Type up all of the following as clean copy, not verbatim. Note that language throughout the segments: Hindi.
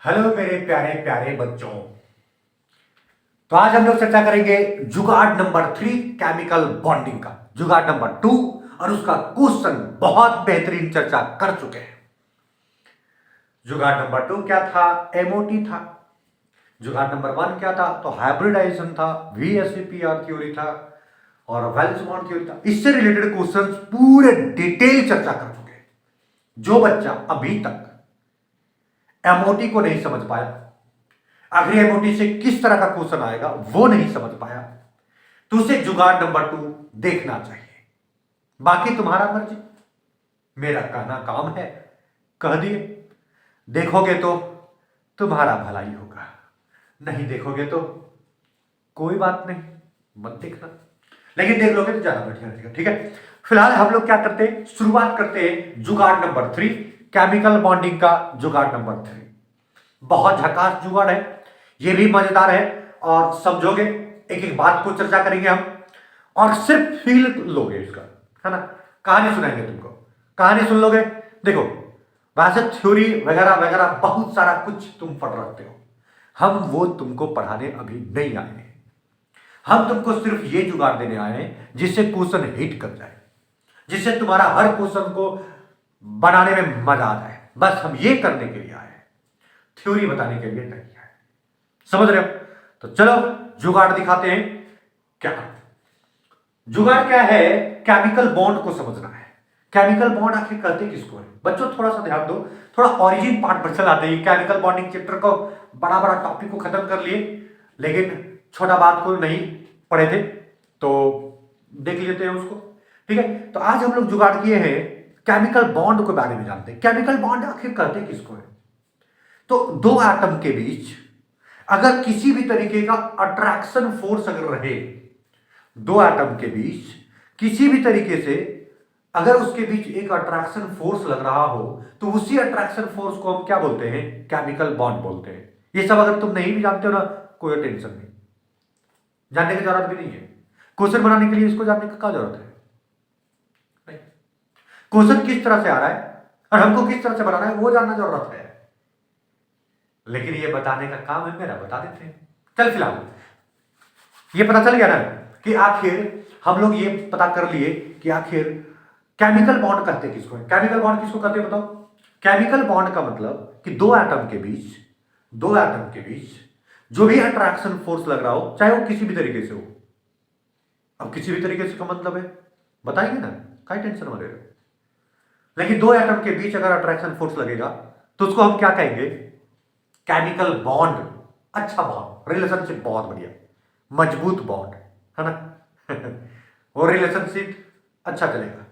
हेलो मेरे प्यारे प्यारे बच्चों। तो आज हम लोग चर्चा करेंगे जुगाड़ नंबर 3 केमिकल बॉन्डिंग का, जुगाड़ नंबर 2 और उसका क्वेश्चन बहुत बेहतरीन चर्चा कर चुके हैं। जुगाड़ नंबर 2 क्या था? एमओटी था। जुगाड़ नंबर 1 क्या था? तो हाइब्रिडाइजेशन था, वीएसईपीआर थ्योरी था और वेल्स बॉन्ड थ्योरी था। इससे रिलेटेड क्वेश्चंस पूरे डिटेल चर्चा कर चुके हैं। जो बच्चा अभी तक एमओटी को नहीं समझ पाया, आखिरी एमओटी से किस तरह का क्वेश्चन आएगा वो नहीं समझ पाया, तो उसे जुगाड़ नंबर 2 देखना चाहिए। बाकी तुम्हारा मर्जी, मेरा कहना काम है, कह दिए। देखोगे तो तुम्हारा भलाई होगा, नहीं देखोगे तो कोई बात नहीं, मत देखना, लेकिन देख लोगे तो ज्यादा बढ़िया रहेगा। ठीक है, फिलहाल हम लोग क्या करते हैं, शुरुआत करते हैं जुगाड़ नंबर 3 केमिकल बॉन्डिंग का। जुगाड़ नंबर 3 बहुत झकास जुगाड़ है, ये भी मजेदार है और समझोगे, एक एक बात को चर्चा करेंगे हम और सिर्फ फील लोगे इसका, है ना। कहानी सुनाएंगे तुमको, कहानी सुन लोगे। देखो, वैसे थ्योरी वगैरह वगैरह बहुत सारा कुछ तुम पढ़ रखते हो, हम वो तुमको पढ़ाने अभी नहीं आए हैं। हम तुमको सिर्फ ये जुगाड़ देने आए हैं जिससे क्वेश्चन हिट कर जाए, जिससे तुम्हारा हर क्वेश्चन को बनाने में मजा आ जाए। बस हम ये करने के लिए आए हैं, थ्योरी बताने के लिए नहीं आए। समझ रहे हो? तो चलो जुगाड़ दिखाते हैं। क्या जुगाड़ क्या है? केमिकल बॉन्ड को समझना है। केमिकल बॉन्ड आखिर कहते किसको है? बच्चों थोड़ा सा ध्यान दो, थोड़ा ओरिजिन पार्ट पर चलाते हैं। केमिकल बॉन्डिंग चैप्टर को बड़ा बड़ा टॉपिक को खत्म कर लिए, लेकिन छोटा बात को नहीं पढ़े थे, तो देख लेते हैं उसको। ठीक है, तो आज हम लोग जुगाड़ किए हैं केमिकल बॉन्ड के बारे में जानते हैं। केमिकल बॉन्ड आखिर कहते किसको है? तो दो एटम के बीच अगर किसी भी तरीके का अट्रैक्शन फोर्स अगर रहे, दो एटम के बीच किसी भी तरीके से अगर उसके बीच एक अट्रैक्शन फोर्स लग रहा हो, तो उसी अट्रैक्शन फोर्स को हम क्या बोलते हैं? केमिकल बॉन्ड बोलते हैं। ये सब अगर तुम नहीं भी जानते हो ना, कोई टेंशन नहीं, जानने की जरूरत भी नहीं है। क्वेश्चन बनाने के लिए इसको जानने की क्या जरूरत है? नहीं, क्वेश्चन किस तरह से आ रहा है और हमको किस तरह से बनाना है वो जानना जरूरत है, लेकिन ये बताने का काम है मेरा, बता देते हैं। चल फिलहाल ये पता चल गया ना कि आखिर हम लोग ये पता कर लिए कि आखिर केमिकल बॉन्ड कहते किसको है। केमिकल बॉन्ड किसको कहते हैं बताओ? केमिकल बॉन्ड का मतलब कि दो एटम के बीच, दो एटम के बीच जो भी अट्रैक्शन फोर्स लग रहा हो, चाहे वो किसी भी तरीके से हो। अब किसी भी तरीके से का मतलब है बताएंगे ना, क्या टेंशन हो रहे हो। लेकिन दो एटम के बीच अगर अट्रैक्शन फोर्स लगेगा तो उसको हम क्या कहेंगे? Chemical bond. अच्छा बॉन्ड, रिलेशनशिप बहुत बढ़िया, मजबूत बॉन्ड, है ना। वो रिलेशनशिप अच्छा चलेगा।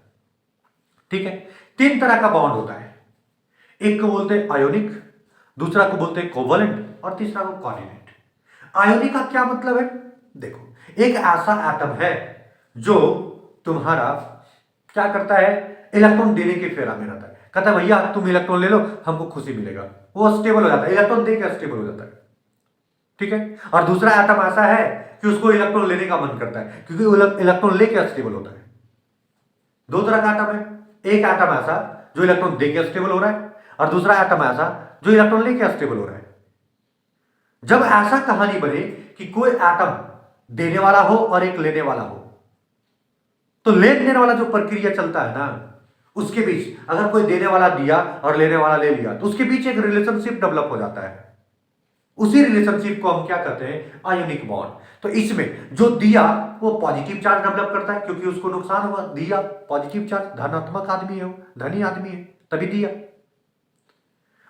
ठीक है, तीन तरह का बॉन्ड होता है, एक को बोलते हैं आयोनिक, दूसरा को बोलते हैं कोवलेंट और तीसरा को कोऑर्डिनेट। आयोनिक का क्या मतलब है? देखो, एक ऐसा एटम है जो तुम्हारा क्या करता है? इलेक्ट्रॉन देने के फेरा में रहता है, कहता है भैया तुम इलेक्ट्रॉन ले लो, हमको खुशी मिलेगा, वो स्टेबल हो जाता है, इलेक्ट्रॉन दे के स्टेबल हो जाता है। ठीक है, और दूसरा एटम ऐसा है कि उसको इलेक्ट्रॉन लेने का मन करता है, क्योंकि इलेक्ट्रॉन लेके स्टेबल होता है। दो तरह का एटम है, एक एटम ऐसा जो इलेक्ट्रॉन देके स्टेबल हो रहा है और दूसरा एटम ऐसा जो इलेक्ट्रॉन लेके स्टेबल हो रहा है। जब ऐसा कहानी बने कि कोई एटम देने वाला हो और एक लेने वाला हो, तो लेन देने वाला जो प्रक्रिया चलता है ना, उसके बीच अगर कोई देने वाला दिया और लेने वाला ले लिया, तो उसके बीच एक रिलेशनशिप डेवलप हो जाता है। उसी रिलेशनशिप को हम क्या कहते हैं? Ionic bond. तो इसमें जो दिया वो पॉजिटिव चार्ज डेवलप करता है, क्योंकि उसको नुकसान हुआ, दिया पॉजिटिव चार्ज, धनात्मक आदमी है, वो धनी आदमी है तभी दिया।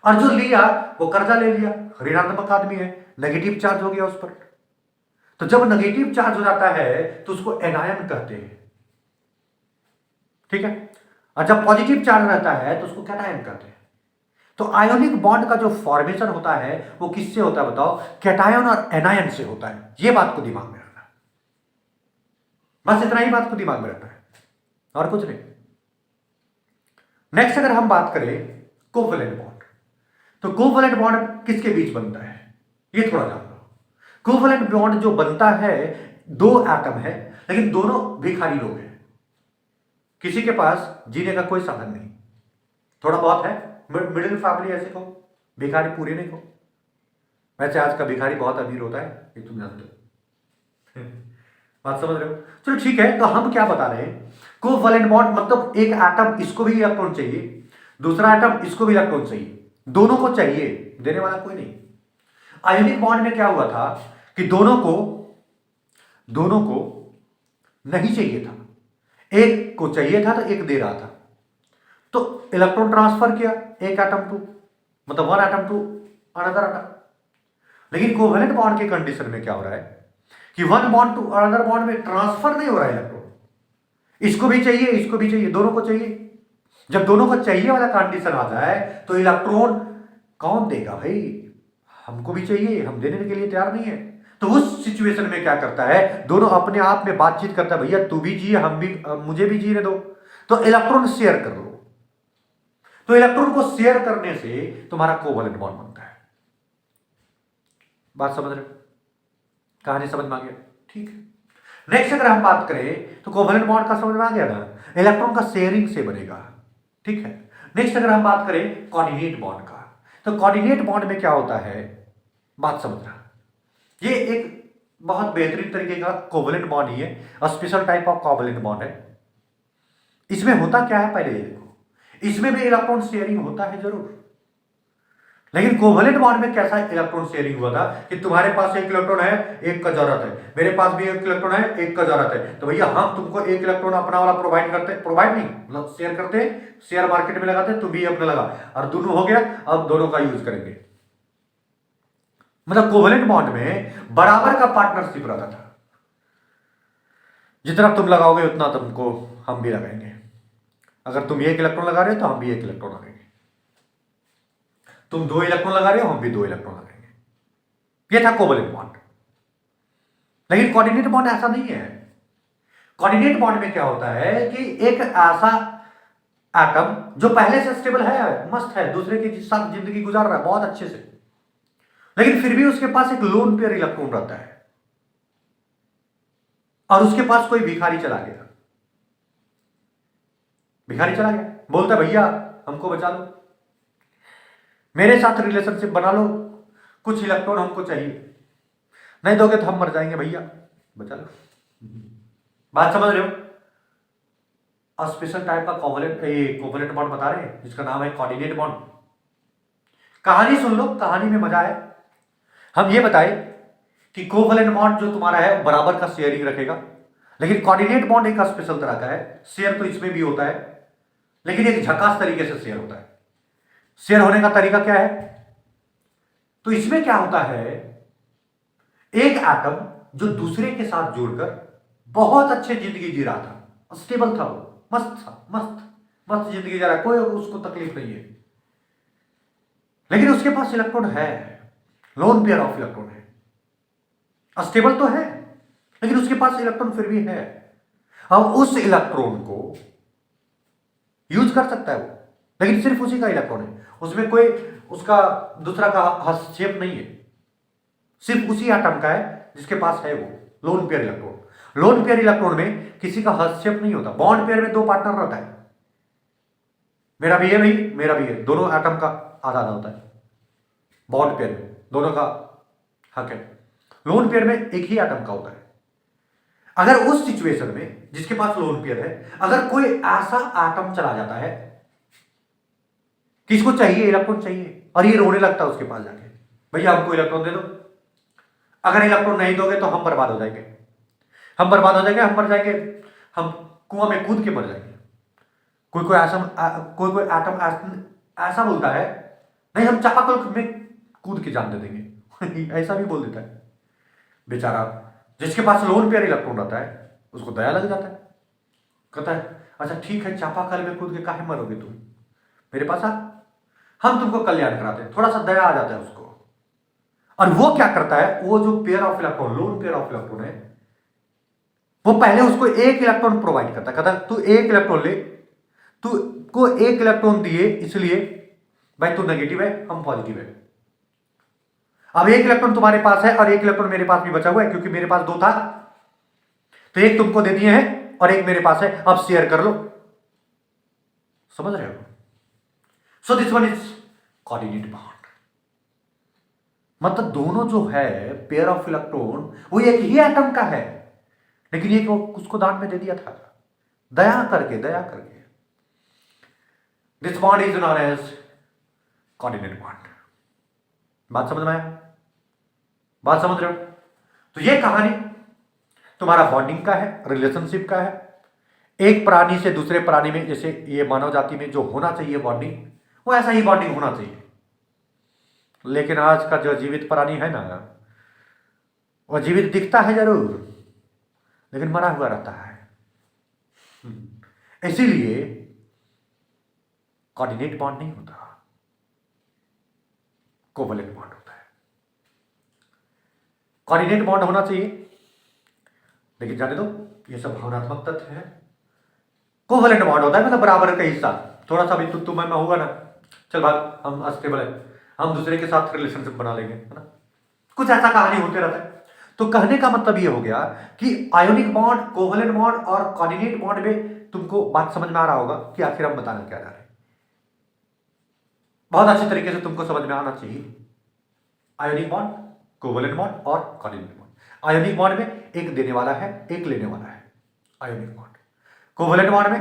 और जो लिया वो कर्जा ले लिया, ऋणात्मक आदमी है, नेगेटिव चार्ज हो गया उस पर। तो जब नेगेटिव चार्ज हो जाता है तो उसको एनायन कहते हैं। ठीक है, और जब पॉजिटिव चार्ज रहता है तो उसको कैटायन कहते हैं। तो आयोनिक बॉन्ड का जो फॉर्मेशन होता है वो किससे होता है बताओ? कैटायन और एनायन से होता है। ये बात को दिमाग में रखना, बस इतना ही बात को दिमाग में रखना है और कुछ नहीं। नेक्स्ट अगर हम बात करें कोवलेंट बॉन्ड, तो कोवलेंट बॉन्ड किसके बीच बनता है ये थोड़ा जान लो। कोवलेंट बॉन्ड जो बनता है, दो एटम है लेकिन दोनों भिखारी लोग हैं, किसी के पास जीने का कोई साधन नहीं, थोड़ा बहुत है, मिडिल फैमिली ऐसे को, भिखारी पूरे नहीं को, वैसे आज का भिखारी बहुत अमीर होता है, ये तुम जानते हो। बात समझ रहे हो? चलो ठीक है, तो हम क्या बता रहे हैं, कोवैलेंट बॉन्ड मतलब एक एटम इसको भी इलेक्ट्रॉन चाहिए, दूसरा एटम इसको भी इलेक्ट्रॉन चाहिए, दोनों को चाहिए, देने वाला कोई नहीं। आयोनिक बॉन्ड में क्या हुआ था कि दोनों को नहीं चाहिए था, एक को चाहिए था तो एक दे रहा था, तो इलेक्ट्रॉन ट्रांसफर किया एक एटम टू, मतलब one atom to another atom. लेकिन कोवैलेंट बॉन्ड के कंडीशन में क्या हो रहा है कि one bond to another bond में ट्रांसफर नहीं हो रहा है इलेक्ट्रॉन, इसको भी चाहिए इसको भी चाहिए, दोनों को चाहिए। जब दोनों को चाहिए वाला कंडीशन आ जाए तो इलेक्ट्रॉन कौन देगा भाई, हमको भी चाहिए, हम देने के लिए तैयार नहीं है। तो उस सिचुएशन में क्या करता है, दोनों अपने आप में बातचीत करता है, भैया तू भी जिए हम भी, मुझे भी जीने दो, तो इलेक्ट्रॉन शेयर कर लो। तो इलेक्ट्रॉन को शेयर करने से तुम्हारा कोवैलेंट बॉन्ड बनता है। बात समझ रहे हो? कहानी समझ में आ गया? ठीक है। नेक्स्ट अगर हम बात करें तो कोवैलेंट बॉन्ड का समझ में आ गया ना, इलेक्ट्रॉन का शेयरिंग से बनेगा। ठीक है। नेक्स्ट अगर हम बात करें कोऑर्डिनेट बॉन्ड का, तो कोऑर्डिनेट बॉन्ड में क्या होता है, बात समझना, ये एक बहुत बेहतरीन तरीके का कोवैलेंट बॉन्ड ही है, special type of covalent bond है। इसमें होता क्या है पहले ये देखो, इसमें भी इलेक्ट्रॉन शेयरिंग होता है जरूर, लेकिन कोवैलेंट बॉन्ड में कैसा इलेक्ट्रॉन शेयरिंग हुआ था कि तुम्हारे पास एक इलेक्ट्रॉन है, एक का जरूरत है, मेरे पास भी एक इलेक्ट्रॉन है, एक का जरूरत है, तो भैया हम तुमको एक इलेक्ट्रॉन अपना वाला प्रोवाइड करते, प्रोवाइड नहीं मतलब शेयर करते, शेयर मार्केट में लगाते, तू भी अपना लगा, और दोनों हो गया, अब दोनों का यूज करेंगे। मतलब कोवैलेंट बॉन्ड में बराबर का पार्टनरशिप रहता था, जितना तुम लगाओगे उतना तुमको हम भी लगाएंगे, अगर तुम एक इलेक्ट्रॉन लगा रहे हो तो हम भी एक इलेक्ट्रॉन लगाएंगे, तुम दो इलेक्ट्रॉन लगा रहे हो हम भी दो इलेक्ट्रॉन लगाएंगे। ये था कोवैलेंट बॉन्ड। लेकिन कोऑर्डिनेट बॉन्ड ऐसा नहीं है। कोऑर्डिनेट बॉन्ड में क्या होता है कि एक ऐसा एटम जो पहले से स्टेबल है, मस्त है, दूसरे के साथ जिंदगी गुजार रहा है बहुत अच्छे से, लेकिन फिर भी उसके पास एक लोन पेयर इलेक्ट्रॉन रहता है, और उसके पास कोई भिखारी चला गया, बोलता भैया हमको बचा लो, मेरे साथ रिलेशनशिप बना लो, कुछ इलेक्ट्रॉन हमको चाहिए, नहीं दोगे तो हम मर जाएंगे भैया, बचा लो। बात समझ रहे हो? स्पेशल टाइप का कोवैलेंट बॉन्ड बता रहे हैं जिसका नाम है कोऑर्डिनेट बॉन्ड। कहानी सुन लो, कहानी में मजा है। हम ये बताए कि कोवैलेंट बॉन्ड जो तुम्हारा है बराबर का शेयरिंग रखेगा, लेकिन कोऑर्डिनेट बॉन्ड एक स्पेशल तरह का है, शेयर तो इसमें भी होता है, लेकिन एक झकास तरीके से शेयर होता है। शेयर होने का तरीका क्या है, तो इसमें क्या होता है, एक एटम जो दूसरे के साथ जुड़कर बहुत अच्छे जिंदगी जी रहा था, स्टेबल था, वो मस्त था, मस्त मस्त जिंदगी जी रहा है, कोई उसको तकलीफ नहीं है, लेकिन उसके पास इलेक्ट्रॉन है, लोन पेयर ऑफ इलेक्ट्रॉन है, स्टेबल तो है लेकिन उसके पास इलेक्ट्रॉन फिर भी है। अब उस इलेक्ट्रॉन को यूज कर सकता है वो, लेकिन सिर्फ उसी का इलेक्ट्रॉन है, उसमें कोई उसका दूसरा का हस्तक्षेप नहीं है, सिर्फ उसी एटम का है जिसके पास है वो lone pair electron. Lone pair electron में किसी का हस्तक्षेप नहीं होता। बॉन्ड पेयर में दो पार्टनर रहता है, मेरा भी है भाई, मेरा भी है, दोनों एटम का आधा आधा होता है। बॉन्ड पेयर में दोनों का हक है, लोन पेयर में एक ही एटम का होता है। अगर उस सिचुएशन में जिसके पास लोन पेयर है, अगर कोई ऐसा एटम चला जाता है, किसको चाहिए, इलेक्ट्रॉन चाहिए, और ये रोने लगता है उसके पास जाके, भैया हमको इलेक्ट्रॉन दे दो, अगर इलेक्ट्रॉन नहीं दोगे तो हम बर्बाद हो जाएंगे, हम बर्बाद हो जाएंगे, हम मर जाएंगे, हम कुआं में कूद के मर जाएंगे। कोई कोई एटम ऐसा बोलता है, नहीं हम चापाकल में कूद के जान दे देंगे ऐसा भी बोल देता है बेचारा। जिसके पास लोन पेयर इलेक्ट्रॉन रहता है उसको दया लग जाता है, कहता है अच्छा ठीक है, चापाकल में कूद के काहे मरोगे तुम, मेरे पास आ, हम तुमको कल्याण कराते हैं, थोड़ा सा दया आ जाता है उसको। और वो क्या करता है, वो जो pair of electron, lone pair of electron है, वो पहले उसको एक इलेक्ट्रॉन प्रोवाइड करता है, कहता है तू एक इलेक्ट्रॉन ले, तू को एक इलेक्ट्रॉन दिए इसलिए भाई तू नेगेटिव है, हम पॉजिटिव है। अब एक इलेक्ट्रॉन तुम्हारे पास है और एक इलेक्ट्रॉन मेरे पास भी बचा हुआ है, क्योंकि मेरे पास दो था, तो एक तुमको दे दिए हैं और एक मेरे पास है, अब शेयर कर लो। समझ रहे हो? So this one is coordinate bond. मतलब दोनों जो है पेयर ऑफ इलेक्ट्रॉन वो एक ही एटम का है, लेकिन ये उसको दान में दे दिया था, दया करके, दया करके। This bond is known as coordinate bond. बात समझ में आया? बात समझ रहे हो? तो ये कहानी तुम्हारा बॉन्डिंग का है, रिलेशनशिप का है। एक प्राणी से दूसरे प्राणी में, जैसे ये मानव जाति में जो होना चाहिए बॉन्डिंग, वो ऐसा ही बॉन्डिंग होना चाहिए। लेकिन आज का जो जीवित प्राणी है ना, वो जीवित दिखता है जरूर, लेकिन मरा हुआ रहता है। इसीलिए कोऑर्डिनेट बॉन्ड नहीं होता, कोवलेंट बॉन्ड होता है। कोऑर्डिनेट बॉन्ड होना चाहिए, लेकिन जाने दो, ये सब भावनात्मक तथ्य है। कोवलेंट बॉन्ड होता है मतलब बराबर का हिस्सा। थोड़ा सा भी तू मैं होगा ना, चल भाग, हम अस्टेबल है, हम दूसरे के साथ रिलेशनशिप बना लेंगे, है ना। कुछ ऐसा कहानी होते रहता है। तो कहने का मतलब ये हो गया कि आयोनिक बॉन्ड, कोवलेंट बॉन्ड और कोऑर्डिनेट बॉन्ड में तुमको बात समझ में आ रहा होगा कि आखिर हम बताना क्या जा रहे हैं। बहुत अच्छी तरीके से तुमको समझ में आना चाहिए। आयोनिक बॉन्ड, कोवलेंट बॉन्ड और कोऑर्डिनेट बॉन्ड। आयोनिक बॉन्ड में एक देने वाला है, एक लेने वाला है, आयोनिक बॉन्ड। कोवलेंट बॉन्ड में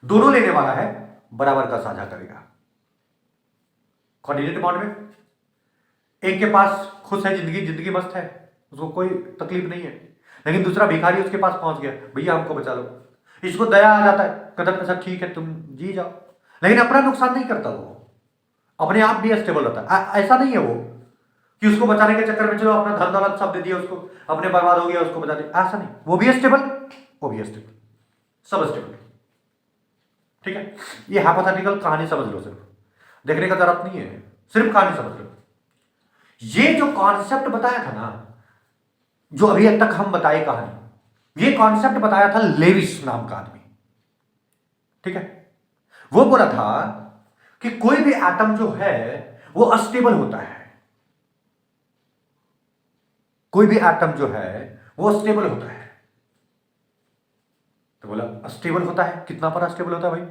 दोनों लेने वाला है, बराबर का साझा करेगा। कोऑर्डिनेट बॉन्ड में एक के पास खुश है, जिंदगी जिंदगी मस्त है, उसको कोई तकलीफ नहीं है, लेकिन दूसरा भिखारी उसके पास पहुंच गया, भैया हमको बचा लो। इसको दया आ जाता है, कहता है अच्छा ठीक है तुम जी जाओ, लेकिन अपना नुकसान नहीं करता, वो अपने आप भी स्टेबल रहता है। ऐसा नहीं है वो कि उसको बचाने के चक्कर में चलो अपना धन दौलत सब दे दिया उसको, अपने बर्बाद हो गया उसको बचा दिया, ऐसा नहीं। वो भी स्टेबल, वो भी स्टेबल, सब स्टेबल। ठीक है, ये हाइपोथेटिकल कहानी समझ लो, सिर्फ देखने का जरूरत नहीं है, सिर्फ कहानी समझ लो। ये जो कॉन्सेप्ट बताया था ना, जो अभी तक हम बताए कहानी, ये कॉन्सेप्ट बताया था लेविस नाम का आदमी। ठीक है, वो बोला था कि कोई भी एटम जो है वो अस्टेबल होता है, कोई भी एटम जो है वो अस्टेबल होता है। तो बोला अस्टेबल होता है, कितना पर अस्टेबल होता है भाई?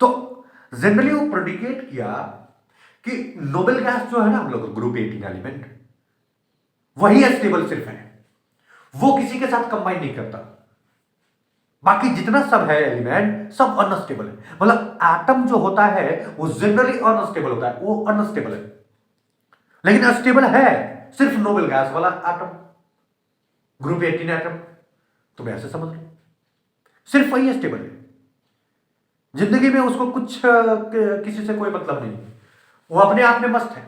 तो जनरली वो प्रेडिकेट किया कि नोबेल गैस जो है ना हम लोग ग्रुप 18 एलिमेंट, वही अस्टेबल सिर्फ है, वो किसी के साथ कंबाइन नहीं करता। बाकी जितना सब है एलिमेंट सब अनस्टेबल है। मतलब एटम जो होता है वो जनरली अनस्टेबल होता है, वो अनस्टेबल है, लेकिन अस्टेबल है सिर्फ नोबेल गैस वाला एटम, ग्रुप 18 एटम। तुम ऐसे समझ लो, सिर्फ वही स्टेबल है। जिंदगी में उसको कुछ किसी से कोई मतलब नहीं, वो अपने आप में मस्त है।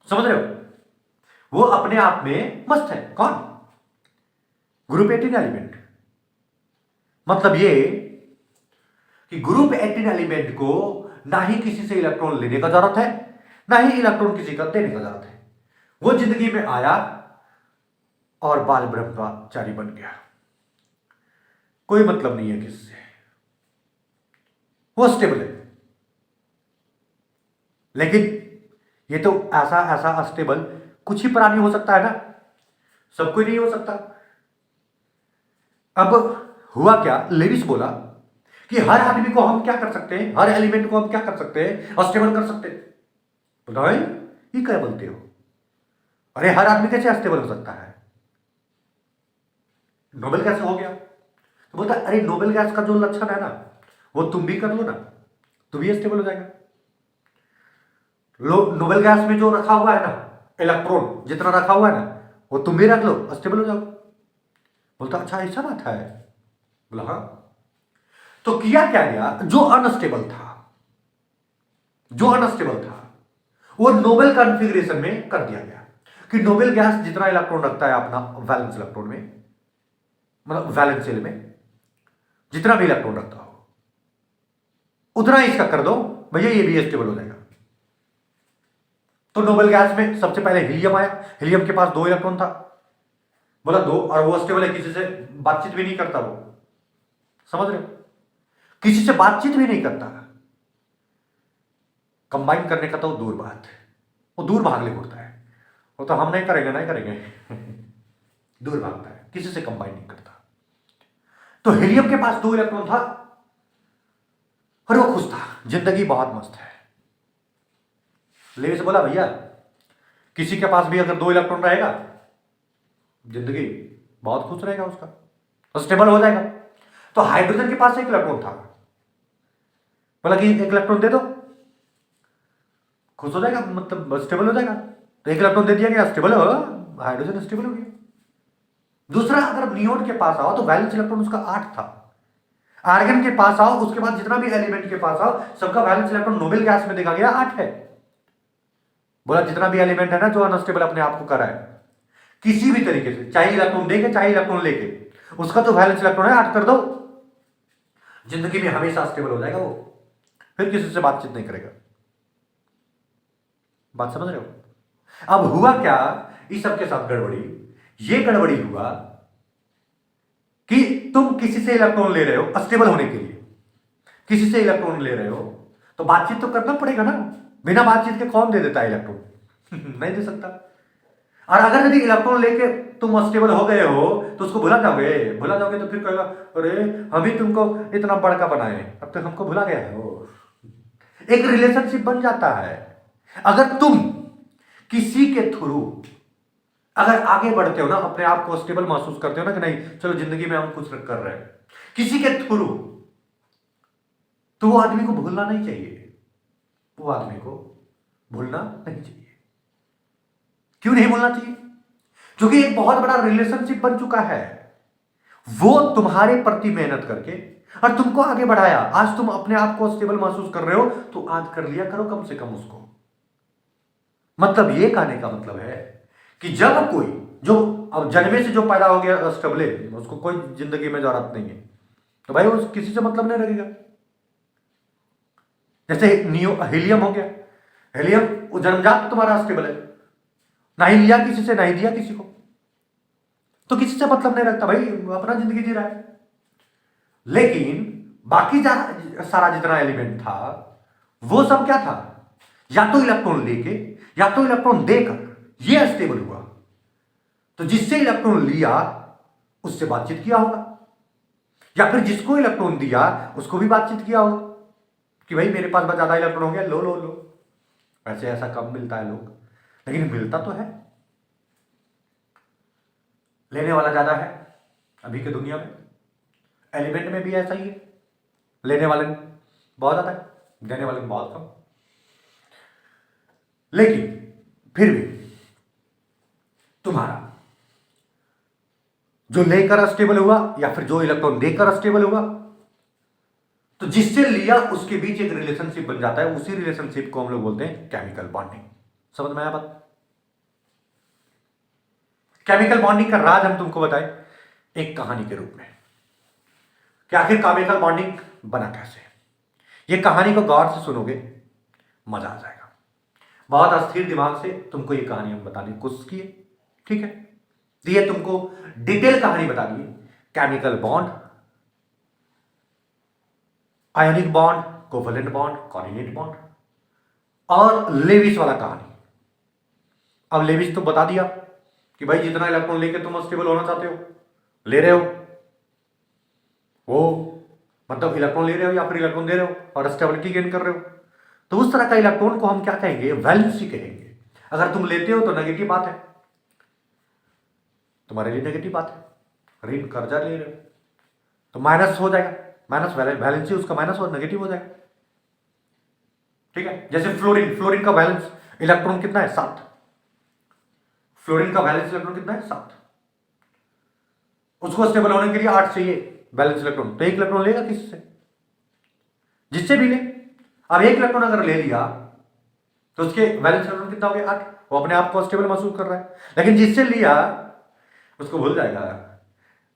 समझ रहे हो? वो अपने आप में मस्त है। कौन? Group 18 element. मतलब ये कि ग्रुप 18 एलिमेंट को ना ही किसी से इलेक्ट्रॉन लेने का जरूरत है, ना ही इलेक्ट्रॉन किसी का देने का जरूरत है। वो जिंदगी में आया और बाल ब्रह्मचारी बन गया, कोई मतलब नहीं है किससे, वो स्टेबल है। लेकिन ये तो ऐसा ऐसा अस्टेबल कुछ ही प्राणी हो सकता है ना, सब कोई नहीं हो सकता। अब हुआ क्या, लेविस बोला कि हर आदमी को हम क्या कर सकते हैं, हर एलिमेंट को हम क्या कर सकते हैं, अस्टेबल कर सकते हैं। बताओ ये क्या बोलते हो? अरे हर आदमी कैसे अस्टेबल हो सकता है? नोबेल गैस हो गया। तो बोलता है अरे नोबेल गैस का जो लक्षण है ना वो तुम भी कर लो ना, तो भी स्टेबल हो जाएगा। नोबेल गैस में जो रखा हुआ है ना, इलेक्ट्रॉन जितना रखा हुआ है ना, वो तुम भी रख लो, स्टेबल हो जाओ। बोलता अच्छा ऐसा बात है? बोला हाँ। तो किया क्या गया, जो अनस्टेबल था, जो अनस्टेबल था वो नोबेल कॉन्फ़िगरेशन में कर दिया गया कि नोबेल गैस जितना इलेक्ट्रॉन रखता है अपना वैलेंस इलेक्ट्रॉन में, मतलब वैलेंस शेल में जितना भी इलेक्ट्रॉन रखता हो उतना ही इसका कर दो भैया, ये भी स्टेबल हो जाएगा। तो नोबेल गैस में सबसे पहले हीलियम आया, हीलियम के पास 2 इलेक्ट्रॉन था, बोला 2, और वो स्टेबल है, किसी से बातचीत भी नहीं करता वो। समझ रहे हो? किसी से बातचीत भी नहीं करता, कंबाइन करने का तो दूर बात है, वो दूर भागने उड़ता है, वो तो हम नहीं करेंगे, नहीं करेंगे दूर भागता है, किसी से कंबाइन नहीं करता। तो हीलियम के पास 2 इलेक्ट्रॉन था और वो खुश था, जिंदगी बहुत मस्त है। लेविस बोला भैया किसी के पास भी अगर 2 इलेक्ट्रॉन रहेगा, जिंदगी बहुत खुश रहेगा उसका, तो स्टेबल हो जाएगा। तो हाइड्रोजन के पास 1 इलेक्ट्रॉन था, बोला कि 1 इलेक्ट्रॉन दे दो, खुश हो जाएगा, मतलब स्टेबल हो जाएगा। तो 1 इलेक्ट्रॉन दे दिया गया, स्टेबल हो, हाइड्रोजन स्टेबल हो गया। दूसरा, अगर नियोन के पास आओ तो वैलेंस इलेक्ट्रॉन उसका 8 था। आर्गन के पास आओ, उसके बाद जितना भी एलिमेंट के पास आओ, सबका वैलेंस इलेक्ट्रॉन नोबेल गैस में देखा गया 8 है। बोला जितना भी एलिमेंट है ना जो अनस्टेबल अपने आप को कर रहा है किसी भी तरीके से, चाहे इलेक्ट्रॉन देके चाहे इलेक्ट्रॉन लेके, उसका तो वैलेंस इलेक्ट्रॉन है 8 कर दो, जिंदगी में हमेशा स्टेबल हो जाएगा वो, फिर किसी से बातचीत नहीं करेगा। बात समझ रहे हो? अब हुआ क्या इस सबके साथ गड़बड़ी, ये गड़बड़ी हुआ कि तुम किसी से इलेक्ट्रॉन ले रहे हो अस्टेबल होने के लिए, किसी से इलेक्ट्रॉन ले रहे हो तो बातचीत तो करना पड़ेगा ना। बिना बातचीत के कौन दे देता है इलेक्ट्रॉन? नहीं दे सकता। और अगर यदि इलेक्ट्रॉन लेके तुम अस्टेबल हो गए हो तो उसको भुला जाओगे, भुला जाओगे तो फिर कहेगा अरे हम ही तुमको इतना बड़का बनाए, अब तक हमको भुला गया हो। एक रिलेशनशिप बन जाता है। अगर तुम किसी के थ्रू अगर आगे बढ़ते हो ना, अपने आप को स्टेबल महसूस करते हो ना कि नहीं चलो जिंदगी में हम कुछ कर रहे हैं किसी के थ्रू, तो वो आदमी को भूलना नहीं चाहिए, वो आदमी को भूलना नहीं चाहिए। क्यों नहीं भूलना चाहिए? क्योंकि एक बहुत बड़ा रिलेशनशिप बन चुका है, वो तुम्हारे प्रति मेहनत करके और तुमको आगे बढ़ाया। आज तुम अपने आप को स्टेबल महसूस कर रहे हो तो आज कर लिया करो कम से कम उसको। मतलब ये कहने का मतलब है कि जब कोई जो अब जन्मे से जो पैदा हो गया स्टेबल, उसको कोई जिंदगी में जरूरत नहीं है, तो भाई उस किसी से मतलब नहीं रखेगा। जैसे हीलियम हो गया, हीलियम वो जन्मजात तुम्हारा स्टेबल है, ना ही लिया किसी से, ना ही दिया किसी को, तो किसी से मतलब नहीं रखता भाई, अपना जिंदगी जी रहा है। लेकिन बाकी सारा जितना एलिमेंट था वो सब क्या था, या तो इलेक्ट्रॉन लेके या तो इलेक्ट्रॉन देकर ये स्टेबल हुआ। तो जिससे इलेक्ट्रॉन लिया उससे बातचीत किया होगा, या फिर जिसको इलेक्ट्रॉन दिया उसको भी बातचीत किया होगा कि भाई मेरे पास ज्यादा इलेक्ट्रॉन हो गया, लो लो लो। वैसे ऐसा कम मिलता है लोग, लेकिन मिलता तो है। लेने वाला ज्यादा है अभी के दुनिया में, एलिमेंट में भी ऐसा ही है, लेने वाले बहुत ज्यादा है, देने वाले बहुत कम। लेकिन फिर भी तुम्हारा जो लेकर स्टेबल हुआ या फिर जो इलेक्ट्रॉन देकर स्टेबल हुआ, तो जिससे लिया उसके बीच एक रिलेशनशिप बन जाता है। उसी रिलेशनशिप को हम लोग बोलते हैं केमिकल बॉन्डिंग। समझ में आया बात? केमिकल बॉन्डिंग का राज हम तुमको बताएं एक कहानी के रूप में कि आखिर केमिकल बॉन्डिंग बना कैसे। ये कहानी को गौर से सुनोगे मजा आ जाएगा। बहुत अस्थिर दिमाग से तुमको ये कहानी हम बताने की कोशिश की है, ठीक है? तो ये तुमको डिटेल कहानी बता दी, chemical bond, ionic bond, covalent bond, coordinate bond और लेविस वाला कहानी। अब लेविस तो बता दिया कि भाई जितना इलेक्ट्रॉन लेके तुम स्टेबल होना चाहते हो, ले रहे हो, वो मतलब इलेक्ट्रॉन ले रहे हो या फिर इलेक्ट्रॉन दे रहे हो और स्टेबिलिटी गेन कर रहे हो, तो उस तरह का इलेक्ट्रॉन को हम क्या कहेंगे? वैलेंसी कहेंगे। अगर तुम लेते हो तो नेगेटिव बात है, तुम्हारे लिए नेगेटिव बात है। ऋण कर्जा ले रहे हो तो माइनस हो जाएगा, माइनस वैलेंसी उसका माइनस और नेगेटिव हो जाएगा, ठीक है? जैसे फ्लोरीन, फ्लोरीन का वैलेंस इलेक्ट्रॉन कितना है? 7। फ्लोरीन का वैलेंस इलेक्ट्रॉन कितना है? 7। उसको स्टेबल होने के लिए 8 चाहिए वैलेंस इलेक्ट्रॉन, तो 1 इलेक्ट्रॉन लेगा किसी से, जिससे भी ले। अब 1 इलेक्ट्रॉन अगर ले लिया तो उसके वैलेंस इलेक्ट्रॉन कितना हो गया? 8। वो अपने आप को स्टेबल महसूस कर रहा है। लेकिन जिससे लिया उसको भूल जाएगा,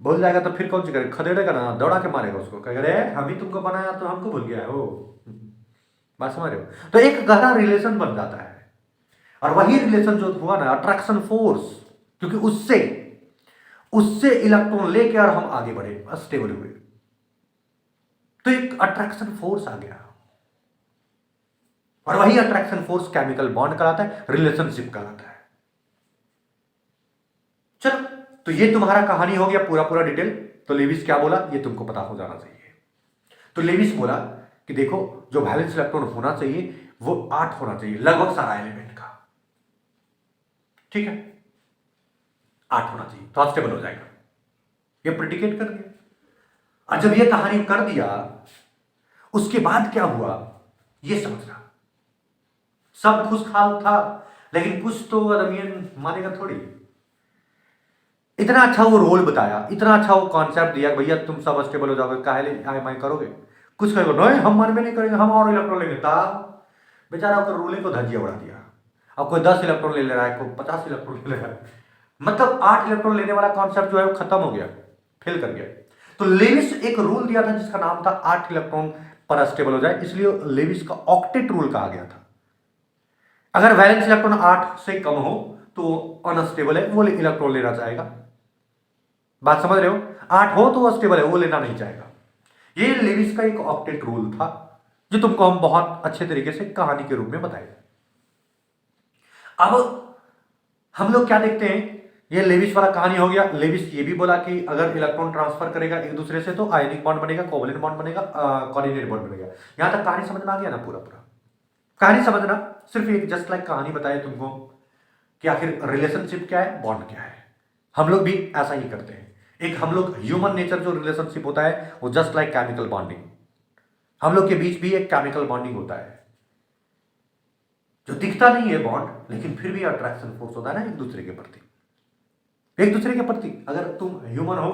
भूल जाएगा तो फिर कौन सी करेगा? खदेड़ेगा ना, दौड़ा के मारेगा उसको, कहेगा अरे हम ही तुमको बनाया तो हमको भूल गया है वो। बात समझ रहे हो? तो एक गहरा रिलेशन बन जाता है, और वही रिलेशन जो हुआ ना अट्रैक्शन फोर्स, क्योंकि उससे उससे इलेक्ट्रॉन लेके और हम आगे बढ़े, स्टेबल हुए, तो एक अट्रैक्शन फोर्स आ गया, और वही अट्रैक्शन फोर्स केमिकल बॉन्ड कहलाता है, रिलेशनशिप कहलाता है। चलो, तो ये तुम्हारा कहानी हो गया पूरा पूरा डिटेल। तो लेविस क्या बोला ये तुमको पता हो जाना चाहिए। तो लेविस बोला कि देखो जो वैलेंस इलेक्ट्रॉन होना चाहिए वो 8 होना चाहिए लगभग सारा एलिमेंट का। ठीक है, 8 होना चाहिए तो अनस्टेबल हो जाएगा। ये प्रिडिकेट कर दिया। और जब ये कहानी कर दिया उसके बाद क्या हुआ ये समझना। सब खुशहाल था लेकिन कुछ तो अदमियन मानेगा थोड़ी। इतना अच्छा वो रोल बताया, इतना अच्छा वो कॉन्सेप्ट दिया, भैया तुम सब स्टेबल हो जाओगे, काहे आई माई करोगे, कुछ कहोगे नहीं हम मन में नहीं करेंगे, हम और इलेक्ट्रॉन लेंगे। तब बेचारा उसका रूलिंग को धज्जिया उड़ा दिया। अब कोई 10 इलेक्ट्रॉन ले रहा है, कोई 50 इलेक्ट्रॉन ले रहा है, मतलब 8 इलेक्ट्रॉन लेने वाला कॉन्सेप्ट जो है वो खत्म हो गया, फेल कर गया। तो लेविस एक रूल दिया था जिसका नाम था 8 इलेक्ट्रॉन पर स्टेबल हो जाए, इसलिए लेविस का ऑक्टेट रूल कहा गया था। अगर वैलेंस इलेक्ट्रॉन 8 से कम हो तो अनस्टेबल है, वो इलेक्ट्रॉन लेना चाहेगा। बात समझ रहे हो? 8 हो तो वो स्टेबल है, वो लेना नहीं चाहेगा। ये लेविस का एक ऑक्टेट रूल था जो तुमको हम बहुत अच्छे तरीके से कहानी के रूप में बताए। अब हम लोग क्या देखते हैं, ये लेविस वाला कहानी हो गया। लेविस ये भी बोला कि अगर इलेक्ट्रॉन ट्रांसफर करेगा एक दूसरे से तो आयनिक बॉन्ड बनेगा, कोवलेंट बॉन्ड बनेगा, कोऑर्डिनेट बॉन्ड बनेगा। यहां तक कहानी समझ में आ गया ना? पूरा पूरा कहानी समझना, सिर्फ एक जस्ट लाइक कहानी बताए तुमको कि आखिर रिलेशनशिप क्या है, बॉन्ड क्या है। हम लोग भी ऐसा ही करते हैं। एक हम लोग ह्यूमन नेचर जो रिलेशनशिप होता है वो जस्ट लाइक केमिकल बॉन्डिंग, हम लोग के बीच भी एक केमिकल बॉन्डिंग होता है जो दिखता नहीं है बॉन्ड, लेकिन फिर भी अट्रैक्शन फोर्स होता है ना एक दूसरे के प्रति, एक दूसरे के प्रति। अगर तुम ह्यूमन हो